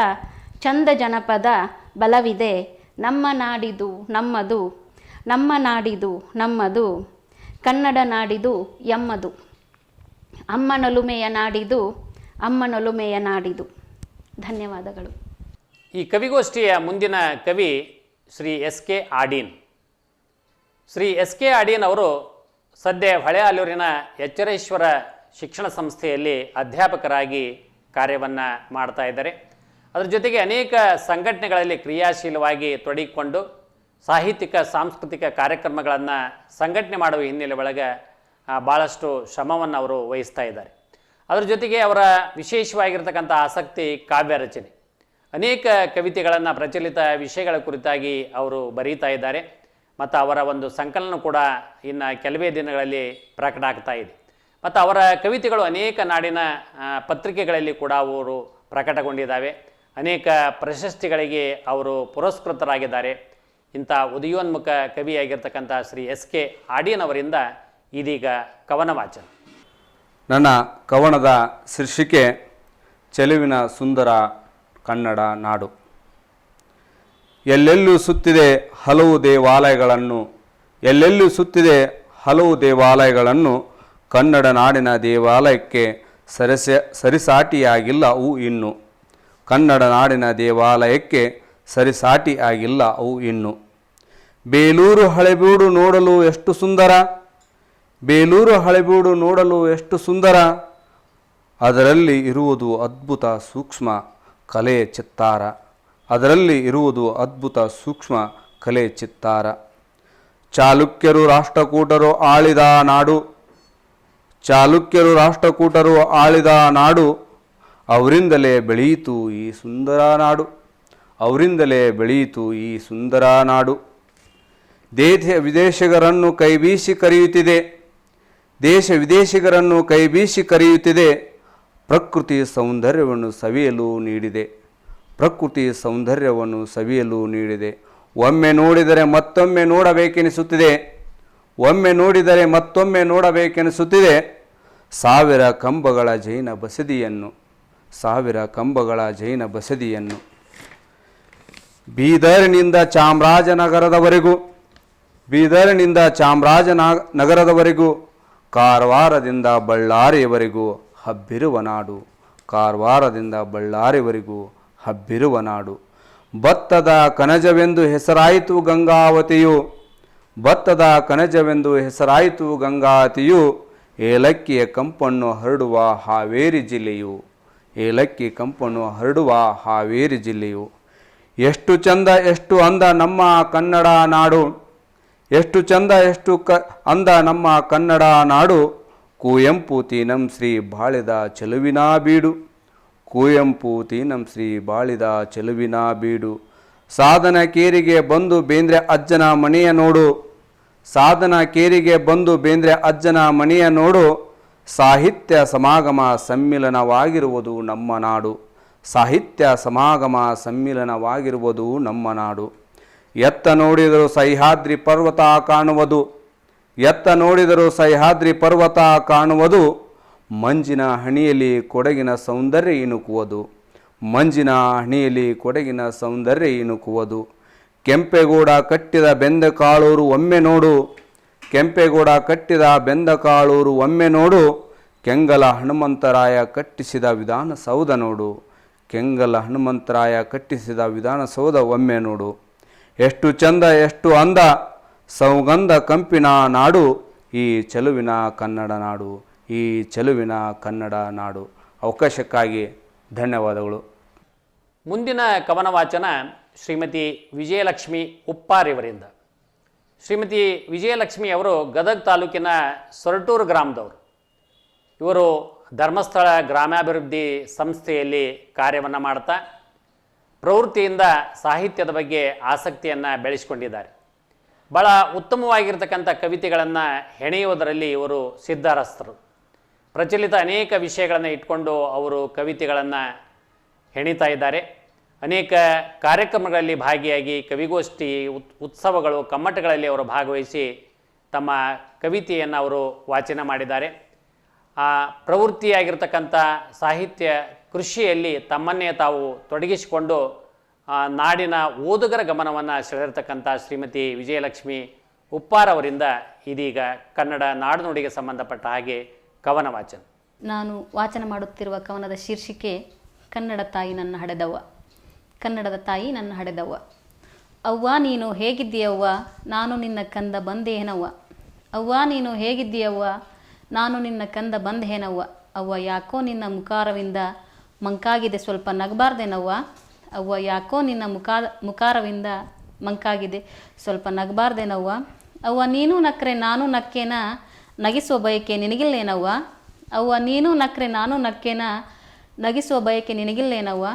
ಚಂದ ಜನಪದ ಬಲವಿದೆ ನಮ್ಮ ನಾಡಿದು ನಮ್ಮದು, ನಮ್ಮ ನಾಡಿದು ನಮ್ಮದು, ಕನ್ನಡ ನಾಡಿದು ಎಮ್ಮದು, ಅಮ್ಮನೊಲುಮೆಯ ನಾಡಿದು, ಅಮ್ಮನೊಲುಮೆಯ ನಾಡಿದು. ಧನ್ಯವಾದಗಳು. ಈ ಕವಿಗೋಷ್ಠಿಯ ಮುಂದಿನ ಕವಿ Shri S K Adeen. Shri S K Adeen ಅವರು ಸದ್ಯ ಹೊಳೆಆಲೂರಿನ ಎಚ್ಚರೇಶ್ವರ ಶಿಕ್ಷಣ ಸಂಸ್ಥೆಯಲ್ಲಿ ಅಧ್ಯಾಪಕರಾಗಿ ಕಾರ್ಯವನ್ನು ಮಾಡ್ತಾ ಇದ್ದಾರೆ. ಅದರ ಜೊತೆಗೆ ಅನೇಕ ಸಂಘಟನೆಗಳಲ್ಲಿ ಕ್ರಿಯಾಶೀಲವಾಗಿ ತೊಡಗಿಕೊಂಡು ಸಾಹಿತ್ಯಿಕ ಸಾಂಸ್ಕೃತಿಕ ಕಾರ್ಯಕ್ರಮಗಳನ್ನು ಸಂಘಟನೆ ಮಾಡುವ ಹಿನ್ನೆಲೆ ಒಳಗೆ ಭಾಳಷ್ಟು ಶ್ರಮವನ್ನು ಅವರು ವಹಿಸ್ತಾ ಇದ್ದಾರೆ. ಅದರ ಜೊತೆಗೆ ಅವರ ವಿಶೇಷವಾಗಿರ್ತಕ್ಕಂಥ ಆಸಕ್ತಿ ಕಾವ್ಯ ರಚನೆ. ಅನೇಕ ಕವಿತೆಗಳನ್ನು ಪ್ರಚಲಿತ ವಿಷಯಗಳ ಕುರಿತಾಗಿ ಅವರು ಬರೀತಾ ಇದ್ದಾರೆ ಮತ್ತು ಅವರ ಒಂದು ಸಂಕಲನ ಕೂಡ ಇನ್ನು ಕೆಲವೇ ದಿನಗಳಲ್ಲಿ ಪ್ರಕಟ ಆಗ್ತಾ ಇದೆ. ಮತ್ತು ಅವರ ಕವಿತೆಗಳು ಅನೇಕ ನಾಡಿನ ಪತ್ರಿಕೆಗಳಲ್ಲಿ ಕೂಡ ಅವರು ಪ್ರಕಟಗೊಂಡಿದ್ದಾವೆ. ಅನೇಕ ಪ್ರಶಸ್ತಿಗಳಿಗೆ ಅವರು ಪುರಸ್ಕೃತರಾಗಿದ್ದಾರೆ. ಇಂಥ ಉದಯೋನ್ಮುಖ ಕವಿಯಾಗಿರ್ತಕ್ಕಂಥ ಶ್ರೀ ಎಸ್ ಕೆ ಆಡೀನ್ ಅವರಿಂದ ಇದೀಗ ಕವನ ವಾಚನ. ನನ್ನ ಕವನದ ಶೀರ್ಷಿಕೆ ಚೆಲುವಿನ ಸುಂದರ ಕನ್ನಡ ನಾಡು. ಎಲ್ಲೆಲ್ಲೂ ಸುತ್ತಿದೆ ಹಲವು ದೇವಾಲಯಗಳನ್ನು, ಎಲ್ಲೆಲ್ಲೂ ಸುತ್ತಿದೆ ಹಲವು ದೇವಾಲಯಗಳನ್ನು, ಕನ್ನಡ ನಾಡಿನ ದೇವಾಲಯಕ್ಕೆ ಸರಿಸಾಟಿಯಾಗಿಲ್ಲ ಅವು ಇನ್ನು, ಕನ್ನಡ ನಾಡಿನ ದೇವಾಲಯಕ್ಕೆ ಸರಿಸಾಟಿ ಆಗಿಲ್ಲ ಅವು ಇನ್ನು. ಬೇಲೂರು ಹಳೆಬೀಡು ನೋಡಲು ಎಷ್ಟು ಸುಂದರ, ಬೇಲೂರು ಹಳೆಬೀಡು ನೋಡಲು ಎಷ್ಟು ಸುಂದರ, ಅದರಲ್ಲಿ ಇರುವುದು ಅದ್ಭುತ ಸೂಕ್ಷ್ಮ ಕಲೆ ಚಿತ್ತಾರ, ಅದರಲ್ಲಿ ಇರುವುದು ಅದ್ಭುತ ಸೂಕ್ಷ್ಮ ಕಲೆ ಚಿತ್ತಾರ. ಚಾಲುಕ್ಯರು ರಾಷ್ಟ್ರಕೂಟರು ಆಳಿದ ನಾಡು, ಚಾಲುಕ್ಯರು ರಾಷ್ಟ್ರಕೂಟರು ಆಳಿದ ನಾಡು, ಅವರಿಂದಲೇ ಬೆಳೆಯಿತು ಈ ಸುಂದರ ನಾಡು, ಅವರಿಂದಲೇ ಬೆಳೆಯಿತು ಈ ಸುಂದರ ನಾಡು. ದೇಶ ವಿದೇಶಿಗರನ್ನು ಕೈಬೀಸಿ ಕರೆಯುತ್ತಿದೆ, ದೇಶ ವಿದೇಶಿಗರನ್ನು ಕೈಬೀಸಿ ಕರೆಯುತ್ತಿದೆ, ಪ್ರಕೃತಿ ಸೌಂದರ್ಯವನ್ನು ಸವಿಯಲು ನೀಡಿದೆ, ಪ್ರಕೃತಿ ಸೌಂದರ್ಯವನ್ನು ಸವಿಯಲು ನೀಡಿದೆ. ಒಮ್ಮೆ ನೋಡಿದರೆ ಮತ್ತೊಮ್ಮೆ ನೋಡಬೇಕೆನಿಸುತ್ತಿದೆ, ಒಮ್ಮೆ ನೋಡಿದರೆ ಮತ್ತೊಮ್ಮೆ ನೋಡಬೇಕೆನಿಸುತ್ತಿದೆ, ಸಾವಿರ ಕಂಬಗಳ ಜೈನ ಬಸದಿಯನ್ನು, ಸಾವಿರ ಕಂಬಗಳ ಜೈನ ಬಸದಿಯನ್ನು. ಬೀದರ್ನಿಂದ ಚಾಮರಾಜನಗರದವರೆಗೂ, ಬೀದರ್ನಿಂದ ಚಾಮರಾಜನಗರದವರೆಗೂ, ಕಾರವಾರದಿಂದ ಬಳ್ಳಾರಿಯವರೆಗೂ ಹಬ್ಬಿರುವ ನಾಡು, ಕಾರವಾರದಿಂದ ಬಳ್ಳಾರಿವರೆಗೂ ಹಬ್ಬಿರುವ ನಾಡು. ಭತ್ತದ ಕಣಜವೆಂದು ಹೆಸರಾಯಿತು ಗಂಗಾವತಿಯು, ಭತ್ತದ ಕಣಜವೆಂದು ಹೆಸರಾಯಿತು ಗಂಗಾವತಿಯು, ಏಲಕ್ಕಿಯ ಕಂಪನ್ನು ಹರಡುವ ಹಾವೇರಿ ಜಿಲ್ಲೆಯು, ಏಲಕ್ಕಿ ಕಂಪನ್ನು ಹರಡುವ ಹಾವೇರಿ ಜಿಲ್ಲೆಯು. ಎಷ್ಟು ಚಂದ ಎಷ್ಟು ಅಂದ ನಮ್ಮ ಕನ್ನಡ ನಾಡು, ಎಷ್ಟು ಚಂದ ಎಷ್ಟು ಅಂದ ನಮ್ಮ ಕನ್ನಡ ನಾಡು, ಕುವೆಂಪು ತೀನಂ ಶ್ರೀ ಬಾಳಿದ ಚೆಲುವಿನ ಬೀಡು, ಕುವೆಂಪು ತೀನಂ ಶ್ರೀ ಬಾಳಿದ ಚೆಲುವಿನ ಬೀಡು. ಸಾಧನ ಕೇರಿಗೆ ಬಂದು ಬೇಂದ್ರೆ ಅಜ್ಜನ ಮನೆಯ ನೋಡು, ಸಾಧನ ಕೇರಿಗೆ ಬಂದು ಬೇಂದ್ರೆ ಅಜ್ಜನ ಮನೆಯ ನೋಡು, ಸಾಹಿತ್ಯ ಸಮಾಗಮ ಸಮ್ಮಿಲನವಾಗಿರುವುದು ನಮ್ಮ ನಾಡು, ಸಾಹಿತ್ಯ ಸಮಾಗಮ ಸಮ್ಮಿಲನವಾಗಿರುವುದು ನಮ್ಮ ನಾಡು. ಎತ್ತ ನೋಡಿದರೂ ಸಹ್ಯಾದ್ರಿ ಪರ್ವತ ಕಾಣುವುದು, ಎತ್ತ ನೋಡಿದರೂ ಸಹ್ಯಾದ್ರಿ ಪರ್ವತ ಕಾಣುವುದು, ಮಂಜಿನ ಹಣಿಯಲ್ಲಿ ಕೊಡಗಿನ ಸೌಂದರ್ಯ ಇಣುಕುವುದು, ಮಂಜಿನ ಹಣಿಯಲ್ಲಿ ಕೊಡಗಿನ ಸೌಂದರ್ಯ ಇಣುಕುವುದು. ಕೆಂಪೇಗೌಡ ಕಟ್ಟಿದ ಬೆಂದಕಾಳೂರು ಒಮ್ಮೆ ನೋಡು, ಕೆಂಪೇಗೌಡ ಕಟ್ಟಿದ ಬೆಂದಕಾಳೂರು ಒಮ್ಮೆ ನೋಡು, ಕೆಂಗಲ ಹನುಮಂತರಾಯ ಕಟ್ಟಿಸಿದ ವಿಧಾನಸೌಧ ನೋಡು, ಕೆಂಗಲ ಹನುಮಂತರಾಯ ಕಟ್ಟಿಸಿದ ವಿಧಾನಸೌಧ ಒಮ್ಮೆ ನೋಡು. ಎಷ್ಟು ಚಂದ ಎಷ್ಟು ಅಂದ ಸೌಗಂಧ ಕಂಪಿನ ನಾಡು, ಈ ಚೆಲುವಿನ ಕನ್ನಡ ನಾಡು, ಈ ಚೆಲುವಿನ ಕನ್ನಡ ನಾಡು. ಅವಕಾಶಕ್ಕಾಗಿ ಧನ್ಯವಾದಗಳು. ಮುಂದಿನ ಕವನ ವಾಚನ ಶ್ರೀಮತಿ ವಿಜಯಲಕ್ಷ್ಮಿ ಉಪ್ಪಾರಿವರಿಂದ. ಶ್ರೀಮತಿ ವಿಜಯಲಕ್ಷ್ಮಿ ಅವರು ಗದಗ ತಾಲೂಕಿನ ಸೊರಟೂರು ಗ್ರಾಮದವರು. ಇವರು ಧರ್ಮಸ್ಥಳ ಗ್ರಾಮಾಭಿವೃದ್ಧಿ ಸಂಸ್ಥೆಯಲ್ಲಿ ಕಾರ್ಯವನ್ನು ಮಾಡ್ತಾ ಪ್ರವೃತ್ತಿಯಿಂದ ಸಾಹಿತ್ಯದ ಬಗ್ಗೆ ಆಸಕ್ತಿಯನ್ನು ಬೆಳೆಸಿಕೊಂಡಿದ್ದಾರೆ. ಭಾಳ ಉತ್ತಮವಾಗಿರ್ತಕ್ಕಂಥ ಕವಿತೆಗಳನ್ನು ಹೆಣೆಯುವುದರಲ್ಲಿ ಇವರು ಸಿದ್ಧರಸ್ತರು. ಪ್ರಚಲಿತ ಅನೇಕ ವಿಷಯಗಳನ್ನು ಇಟ್ಕೊಂಡು ಅವರು ಕವಿತೆಗಳನ್ನು ಹೆಣಿತಾ ಇದ್ದಾರೆ. ಅನೇಕ ಕಾರ್ಯಕ್ರಮಗಳಲ್ಲಿ ಭಾಗಿಯಾಗಿ ಕವಿಗೋಷ್ಠಿ, ಉತ್ಸವಗಳು, ಕಮ್ಮಟಗಳಲ್ಲಿ ಅವರು ಭಾಗವಹಿಸಿ ತಮ್ಮ ಕವಿತೆಯನ್ನು ಅವರು ವಾಚನ ಮಾಡಿದ್ದಾರೆ. ಆ ಪ್ರವೃತ್ತಿಯಾಗಿರ್ತಕ್ಕಂಥ ಸಾಹಿತ್ಯ ಕೃಷಿಯಲ್ಲಿ ತಮ್ಮನ್ನೇ ತಾವು ತೊಡಗಿಸಿಕೊಂಡು ನಾಡಿನ ಓದುಗರ ಗಮನವನ್ನು ಸೆಳೆದಿರ್ತಕ್ಕಂಥ ಶ್ರೀಮತಿ ವಿಜಯಲಕ್ಷ್ಮಿ ಉಪ್ಪಾರ್ ಅವರಿಂದ ಇದೀಗ ಕನ್ನಡ ನಾಡುನುಡಿಗೆ ಸಂಬಂಧಪಟ್ಟ ಹಾಗೆ ಕವನ ವಾಚನ. ನಾನು ವಾಚನ ಮಾಡುತ್ತಿರುವ ಕವನದ ಶೀರ್ಷಿಕೆ ಕನ್ನಡ ತಾಯಿ ನನ್ನ ಹಡೆದವ್ವ. ಕನ್ನಡದ ತಾಯಿ ನನ್ನ ಹಡೆದವ್ವ. ಅವ್ವ ನೀನು ಹೇಗಿದ್ದೀಯವ್ವ, ನಾನು ನಿನ್ನ ಕಂದ ಬಂದೇನವ್ವ. ಅವ್ವ ನೀನು ಹೇಗಿದ್ದೀಯವ್ವ, ನಾನು ನಿನ್ನ ಕಂದ ಬಂದೇನವ್ವ. ಅವ್ವ ಯಾಕೋ ನಿನ್ನ ಮುಖಾರವಿಂದ ಮಂಕಾಗಿದೆ, ಸ್ವಲ್ಪ ನಗಬಾರ್ದೇನವ್ವ. ಅವ್ವ ಯಾಕೋ ನಿನ್ನ ಮುಖಾರವಿಂದ ಮಂಕಾಗಿದೆ, ಸ್ವಲ್ಪ ನಗಬಾರ್ದೇನವ್ವ. ಅವ್ವ ನೀನು ನಕ್ರೆ ನಾನು ನಕ್ಕೇನ, ನಗಿಸುವ ಬಯಕೆ ನಿನಗಿಲ್ಲೇನವ್ವ. ಅವ್ವ ನೀನು ನಕ್ರೆ ನಾನು ನಕ್ಕೇನ, ನಗಿಸುವ ಬಯಕೆ ನಿನಗಿಲ್ಲೇನವ್ವ.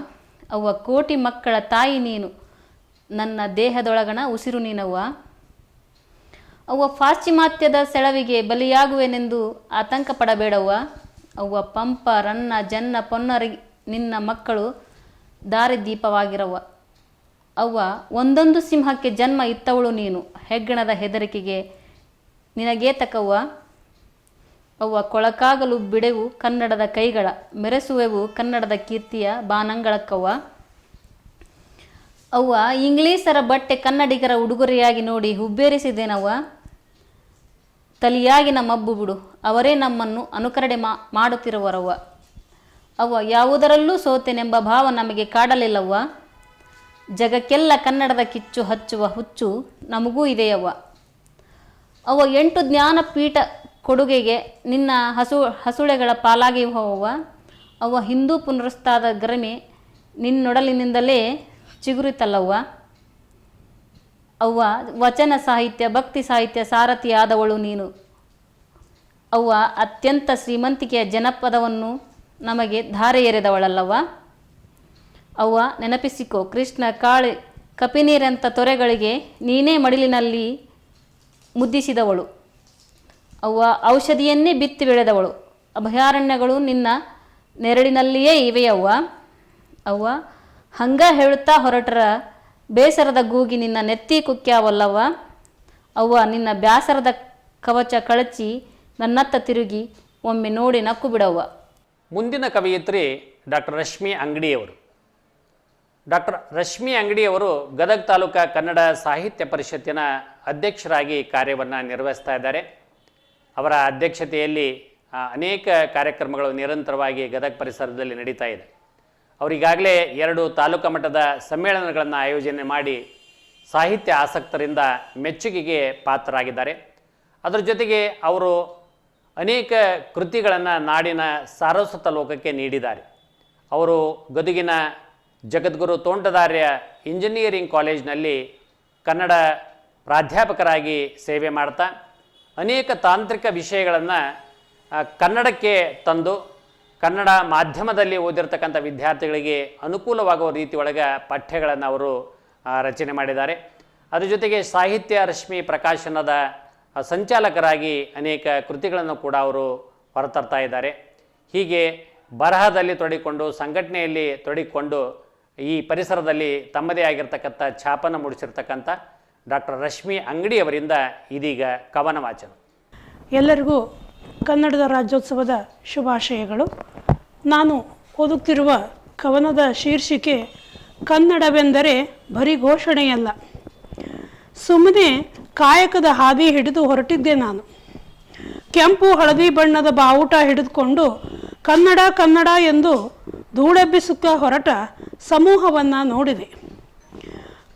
ಅವ್ವ ಕೋಟಿ ಮಕ್ಕಳ ತಾಯಿ ನೀನು, ನನ್ನ ದೇಹದೊಳಗಣ ಉಸಿರು ನೀನವ್ವ. ಅವ್ವ ಪಾಶ್ಚಿಮಾತ್ಯದ ಸೆಳವಿಗೆ ಬಲಿಯಾಗುವೆನೆಂದು ಆತಂಕ ಪಡಬೇಡವ್ವ. ಅವ್ವ ಪಂಪ, ರನ್ನ, ಜನ್ನ, ಪೊನ್ನರಿ ನಿನ್ನ ಮಕ್ಕಳು ದಾರಿದೀಪವಾಗಿರವ್ವ. ಅವ್ವ ಒಂದೊಂದು ಸಿಂಹಕ್ಕೆ ಜನ್ಮ ಇತ್ತವಳು ನೀನು, ಹೆಗ್ಗಣದ ಹೆದರಿಕೆಗೆ ನಿನಗೇ ತಕವ್ವ. ಅವ್ವ ಕೊಳಕಾಗಲು ಬಿಡೆವು ಕನ್ನಡದ ಕೈಗಳ, ಮೆರೆಸುವೆವು ಕನ್ನಡದ ಕೀರ್ತಿಯ ಬಾನಂಗಳಕ್ಕವ್ವ. ಅವ್ವ ಇಂಗ್ಲೀಷರ ಬಟ್ಟೆ ಕನ್ನಡಿಗರ ಉಡುಗೊರೆಯಾಗಿ ನೋಡಿ ಹುಬ್ಬೇರಿಸಿದೇನವ್ವ. ತಲಿಯಾಗಿನ ಮಬ್ಬು ಬಿಡು, ಅವರೇ ನಮ್ಮನ್ನು ಅನುಕರಣೆ ಮಾಡುತ್ತಿರುವರವ್ವ. ಅವ್ವ ಯಾವುದರಲ್ಲೂ ಸೋತೆನೆಂಬ ಭಾವ ನಮಗೆ ಕಾಡಲಿಲ್ಲವ್ವ. ಜಗಕ್ಕೆಲ್ಲ ಕನ್ನಡದ ಕಿಚ್ಚು ಹಚ್ಚುವ ಹುಚ್ಚು ನಮಗೂ ಇದೆಯವ್ವ. ಅವ್ವ 8 ಜ್ಞಾನಪೀಠ ಕೊಡುಗೆಗೆ ನಿನ್ನ ಹಸುಳೆಗಳ ಪಾಲಾಗಿವವ್ವ. ಅವ್ವ ಹಿಂದೂ ಪುನರುತ್ಥಾನದ ಗರಿಮೆ ನಿನ್ನೊಡಲಿನಿಂದಲೇ ಚಿಗುರಿತಲ್ಲವ್ವ. ಅವ್ವ ವಚನ ಸಾಹಿತ್ಯ, ಭಕ್ತಿ ಸಾಹಿತ್ಯ ಸಾರಥಿಯಾದವಳು ನೀನು. ಅವ್ವ ಅತ್ಯಂತ ಶ್ರೀಮಂತಿಕೆಯ ಜನಪದವನ್ನು ನಮಗೆ ಧಾರೆ ಎರೆದವಳಲ್ಲವ್ವ. ಅವ್ವ ನೆನಪಿಸಿಕೋ, ಕೃಷ್ಣ, ಕಾಳಿ, ಕಪಿನೀರಂಥ ತೊರೆಗಳಿಗೆ ನೀನೇ ಮಡಿಲಿನಲ್ಲಿ ಮುದ್ದಿಸಿದವಳು. ಅವ್ವ ಔಷಧಿಯನ್ನೇ ಬಿತ್ತಿ ಬೆಳೆದವಳು. ಅಭಯಾರಣ್ಯಗಳು ನಿನ್ನ ನೆರಳಿನಲ್ಲಿಯೇ ಇವೆಯವ್ವ. ಅವ್ವ ಹಂಗ ಹೇಳುತ್ತಾ ಹೊರಟರ ಬೇಸರದ ಗೂಗಿ ನಿನ್ನ ನೆತ್ತಿ ಕುಕ್ಕ್ಯಾವಲ್ಲವ್ವ. ಅವ್ವ ನಿನ್ನ ಬ್ಯಾಸರದ ಕವಚ ಕಳಚಿ ನನ್ನತ್ತ ತಿರುಗಿ ಒಮ್ಮೆ ನೋಡಿ ನಕ್ಕು ಬಿಡವ್ವ. ಮುಂದಿನ ಕವಯಿತ್ರಿ ಡಾಕ್ಟರ್ ರಶ್ಮಿ ಅಂಗಡಿಯವರು. ಡಾಕ್ಟರ್ ರಶ್ಮಿ ಅಂಗಡಿಯವರು ಗದಗ ತಾಲೂಕಾ ಕನ್ನಡ ಸಾಹಿತ್ಯ ಪರಿಷತ್ತಿನ ಅಧ್ಯಕ್ಷರಾಗಿ ಕಾರ್ಯವನ್ನು ನಿರ್ವಹಿಸ್ತಾ ಇದ್ದಾರೆ. ಅವರ ಅಧ್ಯಕ್ಷತೆಯಲ್ಲಿ ಅನೇಕ ಕಾರ್ಯಕ್ರಮಗಳು ನಿರಂತರವಾಗಿ ಗದಗ ಪರಿಸರದಲ್ಲಿ ನಡೀತಾ ಇದೆ. ಅವರಿಗಾಗಲೇ 2 ತಾಲೂಕಾ ಮಟ್ಟದ ಸಮ್ಮೇಳನಗಳನ್ನು ಆಯೋಜನೆ ಮಾಡಿ ಸಾಹಿತ್ಯ ಆಸಕ್ತರಿಂದ ಮೆಚ್ಚುಗೆಗೆ ಪಾತ್ರರಾಗಿದ್ದಾರೆ. ಅದರ ಜೊತೆಗೆ ಅವರು ಅನೇಕ ಕೃತಿಗಳನ್ನು ನಾಡಿನ ಸಾರಸ್ವತ ಲೋಕಕ್ಕೆ ನೀಡಿದ್ದಾರೆ. ಅವರು ಗದುಗಿನ ಜಗದ್ಗುರು ತೋಂಟದಾರ್ಯ ಇಂಜಿನಿಯರಿಂಗ್ ಕಾಲೇಜಿನಲ್ಲಿ ಕನ್ನಡ ಪ್ರಾಧ್ಯಾಪಕರಾಗಿ ಸೇವೆ ಮಾಡ್ತಾ ಅನೇಕ ತಾಂತ್ರಿಕ ವಿಷಯಗಳನ್ನು ಕನ್ನಡಕ್ಕೆ ತಂದು ಕನ್ನಡ ಮಾಧ್ಯಮದಲ್ಲಿ ಓದಿರ್ತಕ್ಕಂಥ ವಿದ್ಯಾರ್ಥಿಗಳಿಗೆ ಅನುಕೂಲವಾಗುವ ರೀತಿಯೊಳಗೆ ಪಠ್ಯಗಳನ್ನು ಅವರು ರಚನೆ ಮಾಡಿದ್ದಾರೆ. ಅದರ ಜೊತೆಗೆ ಸಾಹಿತ್ಯ ರಶ್ಮಿ ಪ್ರಕಾಶನದ ಸಂಚಾಲಕರಾಗಿ ಅನೇಕ ಕೃತಿಗಳನ್ನು ಕೂಡ ಅವರು ಹೊರತರ್ತಾ ಇದ್ದಾರೆ. ಹೀಗೆ ಬರಹದಲ್ಲಿ ತೊಡಗಿಕೊಂಡು, ಸಂಘಟನೆಯಲ್ಲಿ ತೊಡಗಿಕೊಂಡು ಈ ಪರಿಸರದಲ್ಲಿ ತಮ್ಮದೇ ಆಗಿರ್ತಕ್ಕಂಥ ಛಾಪನ್ನು ಮೂಡಿಸಿರ್ತಕ್ಕಂಥ ಡಾಕ್ಟರ್ ರಶ್ಮಿ ಅಂಗಡಿಯವರಿಂದ ಇದೀಗ ಕವನ ವಾಚನ. ಎಲ್ಲರಿಗೂ ಕನ್ನಡದ ರಾಜ್ಯೋತ್ಸವದ ಶುಭಾಶಯಗಳು. ನಾನು ಓದುತ್ತಿರುವ ಕವನದ ಶೀರ್ಷಿಕೆ ಕನ್ನಡವೆಂದರೆ ಬರೀ ಘೋಷಣೆಯಲ್ಲ. ಸುಮ್ಮನೆ ಕಾಯಕದ ಹಾದಿ ಹಿಡಿದು ಹೊರಟಿದ್ದೆ ನಾನು. ಕೆಂಪು ಹಳದಿ ಬಣ್ಣದ ಬಾವುಟ ಹಿಡಿದುಕೊಂಡು ಕನ್ನಡ ಕನ್ನಡ ಎಂದು ಧೂಳೆಬ್ಬಿಸುತ್ತಾ ಹೊರಟ ಸಮೂಹವನ್ನು ನೋಡಿದೆ.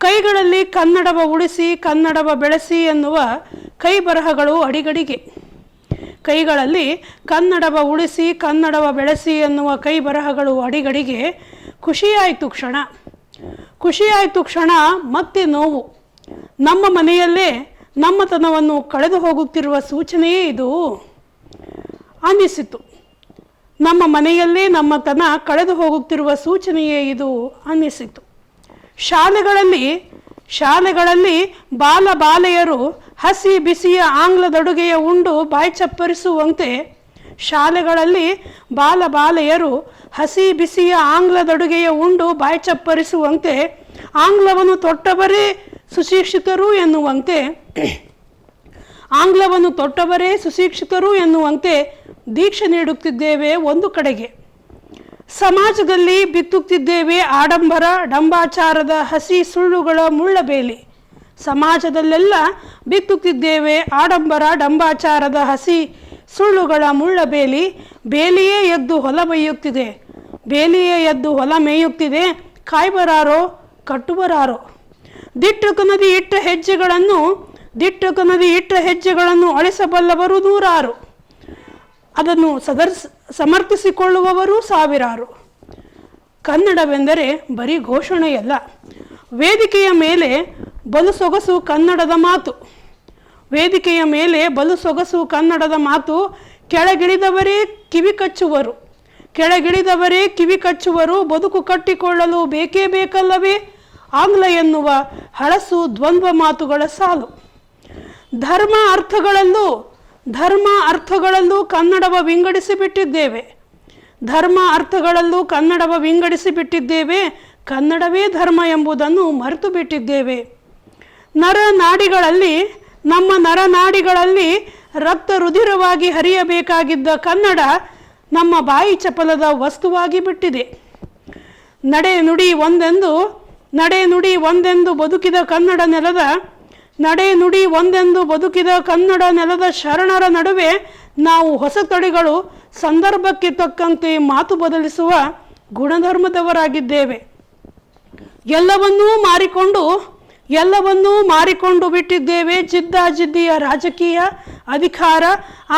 ಕೈಗಳಲ್ಲಿ ಕನ್ನಡವ ಉಳಿಸಿ ಕನ್ನಡವ ಬೆಳೆಸಿ ಎನ್ನುವ ಕೈ ಬರಹಗಳು ಅಡಿಗಡಿಗೆ. ಕೈಗಳಲ್ಲಿ ಕನ್ನಡವ ಉಳಿಸಿ ಕನ್ನಡವ ಬೆಳೆಸಿ ಎನ್ನುವ ಕೈ ಬರಹಗಳು ಅಡಿಗಡಿಗೆ. ಖುಷಿಯಾಯಿತು ಕ್ಷಣ, ಮತ್ತೆ ನೋವು. ನಮ್ಮ ಮನೆಯಲ್ಲೇ ನಮ್ಮತನವನ್ನು ಕಳೆದು ಹೋಗುತ್ತಿರುವ ಸೂಚನೆಯೇ ಇದು ಅನ್ನಿಸಿತು. ನಮ್ಮ ಮನೆಯಲ್ಲೇ ನಮ್ಮತನ ಕಳೆದು ಹೋಗುತ್ತಿರುವ ಸೂಚನೆಯೇ ಇದು ಅನ್ನಿಸಿತು. ಶಾಲೆಗಳಲ್ಲಿ ಶಾಲೆಗಳಲ್ಲಿ ಬಾಲಬಾಲೆಯರು ಹಸಿ ಬಿಸಿಯ ಆಂಗ್ಲದಡುಗೆಯ ಉಂಡು ಬಾಯಿ ಚಪ್ಪರಿಸುವಂತೆ ಶಾಲೆಗಳಲ್ಲಿ ಬಾಲಬಾಲೆಯರು ಹಸಿ ಬಿಸಿಯ ಆಂಗ್ಲದಡುಗೆಯ ಉಂಡು ಬಾಯಿ ಚಪ್ಪರಿಸುವಂತೆ ಆಂಗ್ಲವನ್ನು ತೊಟ್ಟವರೇ ಸುಶಿಕ್ಷಿತರು ಎನ್ನುವಂತೆ ಆಂಗ್ಲವನ್ನು ತೊಟ್ಟವರೇ ಸುಶಿಕ್ಷಿತರು ಎನ್ನುವಂತೆ ದೀಕ್ಷೆ ನೀಡುತ್ತಿದ್ದೇವೆ ಒಂದು ಕಡೆಗೆ. ಸಮಾಜದಲ್ಲಿ ಬಿತ್ತುತ್ತಿದ್ದೇವೆ ಆಡಂಬರ ಡಂಬಾಚಾರದ ಹಸಿ ಸುಳ್ಳುಗಳ ಮುಳ್ಳಬೇಲಿ. ಸಮಾಜದಲ್ಲೆಲ್ಲ ಬಿತ್ತುತ್ತಿದ್ದೇವೆ ಆಡಂಬರ ಡಂಬಾಚಾರದ ಹಸಿ ಸುಳ್ಳುಗಳ ಮುಳ್ಳಬೇಲಿ. ಬೇಲಿಯೇ ಎದ್ದು ಹೊಲ ಮೇಯುತ್ತಿದೆ, ಬೇಲಿಯೇ ಎದ್ದು ಹೊಲ ಮೇಯುತ್ತಿದೆ, ಕಾಯ್ಬರಾರೋ ಕಟ್ಟುವರಾರೋ. ದಿಟ್ಟಕನದಿ ಇಟ್ಟ ಹೆಜ್ಜೆಗಳನ್ನು ಅಳಿಸಬಲ್ಲವರು ನೂರಾರು, ಅದನ್ನು ಸಮರ್ಥಿಸಿಕೊಳ್ಳುವವರು ಸಾವಿರಾರು. ಕನ್ನಡವೆಂದರೆ ಬರೀ ಘೋಷಣೆಯಲ್ಲ, ವೇದಿಕೆಯ ಮೇಲೆ ಬಲು ಸೊಗಸು ಕನ್ನಡದ ಮಾತು. ವೇದಿಕೆಯ ಮೇಲೆ ಬಲು ಸೊಗಸು ಕನ್ನಡದ ಮಾತು. ಕೆಳಗಿಳಿದವರೇ ಕಿವಿ ಕಚ್ಚುವರು, ಬದುಕು ಕಟ್ಟಿಕೊಳ್ಳಲು ಬೇಕೇ ಬೇಕಲ್ಲವೇ ಆಂಗ್ಲ ಎನ್ನುವ ಹಳಸು ದ್ವಂದ್ವ ಮಾತುಗಳ ಸಾಲು. ಧರ್ಮ ಅರ್ಥಗಳಲ್ಲೂ ಕನ್ನಡವ ವಿಂಗಡಿಸಿ ಬಿಟ್ಟಿದ್ದೇವೆ. ಕನ್ನಡವೇ ಧರ್ಮ ಎಂಬುದನ್ನು ಮರೆತು ಬಿಟ್ಟಿದ್ದೇವೆ. ನಮ್ಮ ನರನಾಡಿಗಳಲ್ಲಿ ರಕ್ತ ರುಧಿರವಾಗಿ ಹರಿಯಬೇಕಾಗಿದ್ದ ಕನ್ನಡ ನಮ್ಮ ಬಾಯಿ ಚಪಲದ ವಸ್ತುವಾಗಿ ಬಿಟ್ಟಿದೆ. ನಡೆ ನುಡಿ ಒಂದೆಂದು ಬದುಕಿದ ಕನ್ನಡ ನೆಲದ ಶರಣರ ನಡುವೆ ನಾವು ಹೊಸ ತಳಿಗಳು ಸಂದರ್ಭಕ್ಕೆ ತಕ್ಕಂತೆ ಮಾತು ಬದಲಿಸುವ ಗುಣಧರ್ಮದವರಾಗಿದ್ದೇವೆ. ಎಲ್ಲವನ್ನೂ ಮಾರಿಕೊಂಡು ಬಿಟ್ಟಿದ್ದೇವೆ ಜಿದ್ದಾಜಿದ್ದಿಯ ರಾಜಕೀಯ ಅಧಿಕಾರ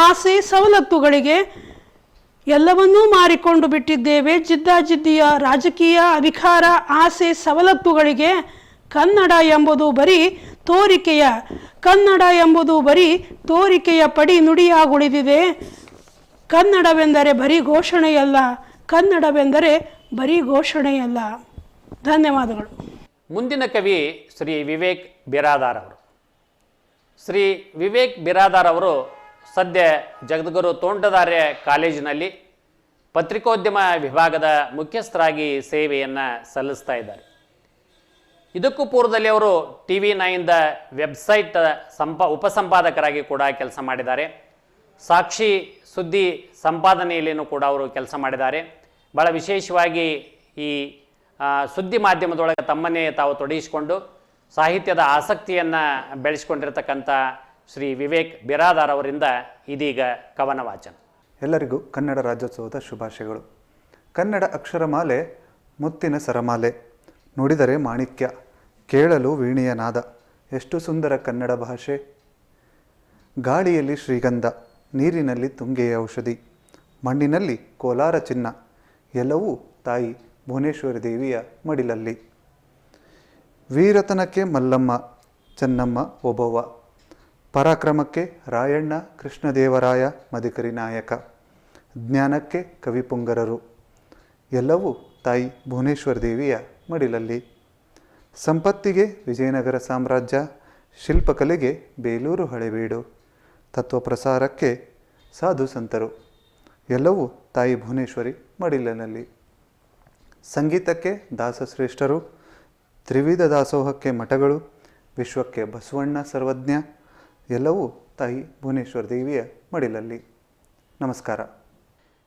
ಆಸೆ ಸವಲತ್ತುಗಳಿಗೆ. ಎಲ್ಲವನ್ನೂ ಮಾರಿಕೊಂಡು ಬಿಟ್ಟಿದ್ದೇವೆ ಜಿದ್ದಾಜಿದ್ದಿಯ ರಾಜಕೀಯ ಅಧಿಕಾರ ಆಸೆ ಸವಲತ್ತುಗಳಿಗೆ. ಕನ್ನಡ ಎಂಬುದು ಬರೀ ತೋರಿಕೆಯ ಪಡಿ ನುಡಿಯಾಗುಳಿದಿದೆ. ಕನ್ನಡವೆಂದರೆ ಬರೀ ಘೋಷಣೆಯಲ್ಲ. ಧನ್ಯವಾದಗಳು. ಮುಂದಿನ ಕವಿ ಶ್ರೀ ವಿವೇಕ್ ಬಿರಾದಾರ್ ಅವರು. ಶ್ರೀ ವಿವೇಕ್ ಬಿರಾದಾರ್ ಅವರು ಸದ್ಯ ಜಗದ್ಗುರು ತೋಂಟದಾರ್ಯ ಕಾಲೇಜಿನಲ್ಲಿ ಪತ್ರಿಕೋದ್ಯಮ ವಿಭಾಗದ ಮುಖ್ಯಸ್ಥರಾಗಿ ಸೇವೆಯನ್ನು ಸಲ್ಲಿಸ್ತಾ ಇದ್ದಾರೆ. ಇದಕ್ಕೂ ಪೂರ್ವದಲ್ಲಿ ಅವರು TV9 ವೆಬ್ಸೈಟ್ ಉಪಸಂಪಾದಕರಾಗಿ ಕೂಡ ಕೆಲಸ ಮಾಡಿದ್ದಾರೆ. ಸಾಕ್ಷಿ ಸುದ್ದಿ ಸಂಪಾದನೆಯಲ್ಲಿಯೂ ಕೂಡ ಅವರು ಕೆಲಸ ಮಾಡಿದ್ದಾರೆ. ಭಾಳ ವಿಶೇಷವಾಗಿ ಈ ಸುದ್ದಿ ಮಾಧ್ಯಮದೊಳಗೆ ತಮ್ಮನ್ನೇ ತಾವು ತೊಡಗಿಸಿಕೊಂಡು ಸಾಹಿತ್ಯದ ಆಸಕ್ತಿಯನ್ನು ಬೆಳೆಸ್ಕೊಂಡಿರ್ತಕ್ಕಂಥ ಶ್ರೀ ವಿವೇಕ್ ಬಿರಾದಾರ್ ಅವರಿಂದ ಇದೀಗ ಕವನ ವಾಚನ. ಎಲ್ಲರಿಗೂ ಕನ್ನಡ ರಾಜ್ಯೋತ್ಸವದ ಶುಭಾಶಯಗಳು. ಕನ್ನಡ ಅಕ್ಷರಮಾಲೆ ಮುತ್ತಿನ ಸರಮಾಲೆ, ನುಡಿದರೆ ಮಾಣಿಕ್ಯ, ಕೇಳಲು ವೀಣೆಯ ನಾದ. ಎಷ್ಟು ಸುಂದರ ಕನ್ನಡ ಭಾಷೆ. ಗಾಳಿಯಲ್ಲಿ ಶ್ರೀಗಂಧ, ನೀರಿನಲ್ಲಿ ತುಂಗೆಯ ಔಷಧಿ, ಮಣ್ಣಿನಲ್ಲಿ ಕೋಲಾರ ಚಿನ್ನ, ಎಲ್ಲವೂ ತಾಯಿ ಭುವನೇಶ್ವರಿ ದೇವಿಯ ಮಡಿಲಲ್ಲಿ. ವೀರತನಕ್ಕೆ ಮಲ್ಲಮ್ಮ ಚೆನ್ನಮ್ಮ ಓಬವ್ವ, ಪರಾಕ್ರಮಕ್ಕೆ ರಾಯಣ್ಣ ಕೃಷ್ಣದೇವರಾಯ ಮದಿಕರಿ ನಾಯಕ, ಜ್ಞಾನಕ್ಕೆ ಕವಿಪುಂಗರರು, ಎಲ್ಲವೂ ತಾಯಿ ಭುವನೇಶ್ವರಿ ದೇವಿಯ ಮಡಿಲಲ್ಲಿ. ಸಂಪತ್ತಿಗೆ ವಿಜಯನಗರ ಸಾಮ್ರಾಜ್ಯ, ಶಿಲ್ಪಕಲೆಗೆ ಬೇಲೂರು ಹಳೆಬೀಡು, ತತ್ವಪ್ರಸಾರಕ್ಕೆ ಸಾಧು ಸಂತರು, ಎಲ್ಲವೂ ತಾಯಿ ಭುವನೇಶ್ವರಿ ಮಡಿಲಿನಲ್ಲಿ. ಸಂಗೀತಕ್ಕೆ ದಾಸಶ್ರೇಷ್ಠರು, ತ್ರಿವಿಧ ದಾಸೋಹಕ್ಕೆ ಮಠಗಳು, ವಿಶ್ವಕ್ಕೆ ಬಸವಣ್ಣ ಸರ್ವಜ್ಞ, ಎಲ್ಲವೂ ತಾಯಿ ಭುವನೇಶ್ವರಿ ದೇವಿಯ ಮಡಿಲಲ್ಲಿ. ನಮಸ್ಕಾರ.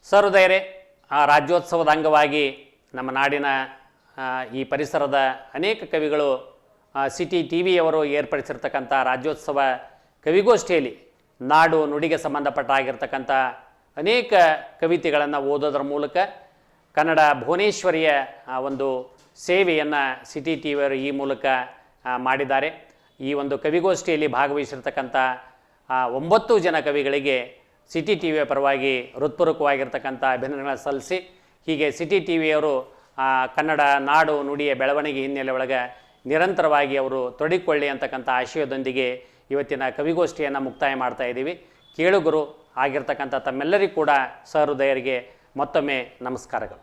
ಸಹೃದಯರೇ, ರಾಜ್ಯೋತ್ಸವದ ಅಂಗವಾಗಿ ನಮ್ಮ ನಾಡಿನ ಈ ಪರಿಸರದ ಅನೇಕ ಕವಿಗಳು ಸಿಟಿ TVಯವರು ಏರ್ಪಡಿಸಿರ್ತಕ್ಕಂಥ ರಾಜ್ಯೋತ್ಸವ ಕವಿಗೋಷ್ಠಿಯಲ್ಲಿ ನಾಡು ನುಡಿಗೆ ಸಂಬಂಧಪಟ್ಟಾಗಿರ್ತಕ್ಕಂಥ ಅನೇಕ ಕವಿತೆಗಳನ್ನು ಓದೋದ್ರ ಮೂಲಕ ಕನ್ನಡ ಭುವನೇಶ್ವರಿಯ ಒಂದು ಸೇವೆಯನ್ನು ಸಿಟಿ TVಯವರು ಈ ಮೂಲಕ ಮಾಡಿದ್ದಾರೆ. ಈ ಒಂದು ಕವಿಗೋಷ್ಠಿಯಲ್ಲಿ ಭಾಗವಹಿಸಿರ್ತಕ್ಕಂಥ 9 ಜನ ಕವಿಗಳಿಗೆ ಸಿಟಿ TVಯ ಪರವಾಗಿ ಹೃತ್ಪೂರ್ವಕವಾಗಿರ್ತಕ್ಕಂಥ ಅಭಿನಂದನೆಗಳನ್ನು ಸಲ್ಲಿಸಿ, ಹೀಗೆ ಸಿಟಿ TVಯವರು ಕನ್ನಡ ನಾಡು ನುಡಿಯ ಬೆಳವಣಿಗೆ ಹಿನ್ನೆಲೆ ಒಳಗೆ ನಿರಂತರವಾಗಿ ಅವರು ತೊಡಗಿಕೊಳ್ಳಿ ಅಂತಕ್ಕಂಥ ಆಶಯದೊಂದಿಗೆ ಇವತ್ತಿನ ಕವಿಗೋಷ್ಠಿಯನ್ನು ಮುಕ್ತಾಯ ಮಾಡ್ತಾ ಇದ್ದೀವಿ. ಕೇಳುಗರು ಆಗಿರ್ತಕ್ಕಂಥ ತಮ್ಮೆಲ್ಲರಿಗೂ ಕೂಡ ಸಹೃದಯರಿಗೆ ಮತ್ತೊಮ್ಮೆ ನಮಸ್ಕಾರಗಳು.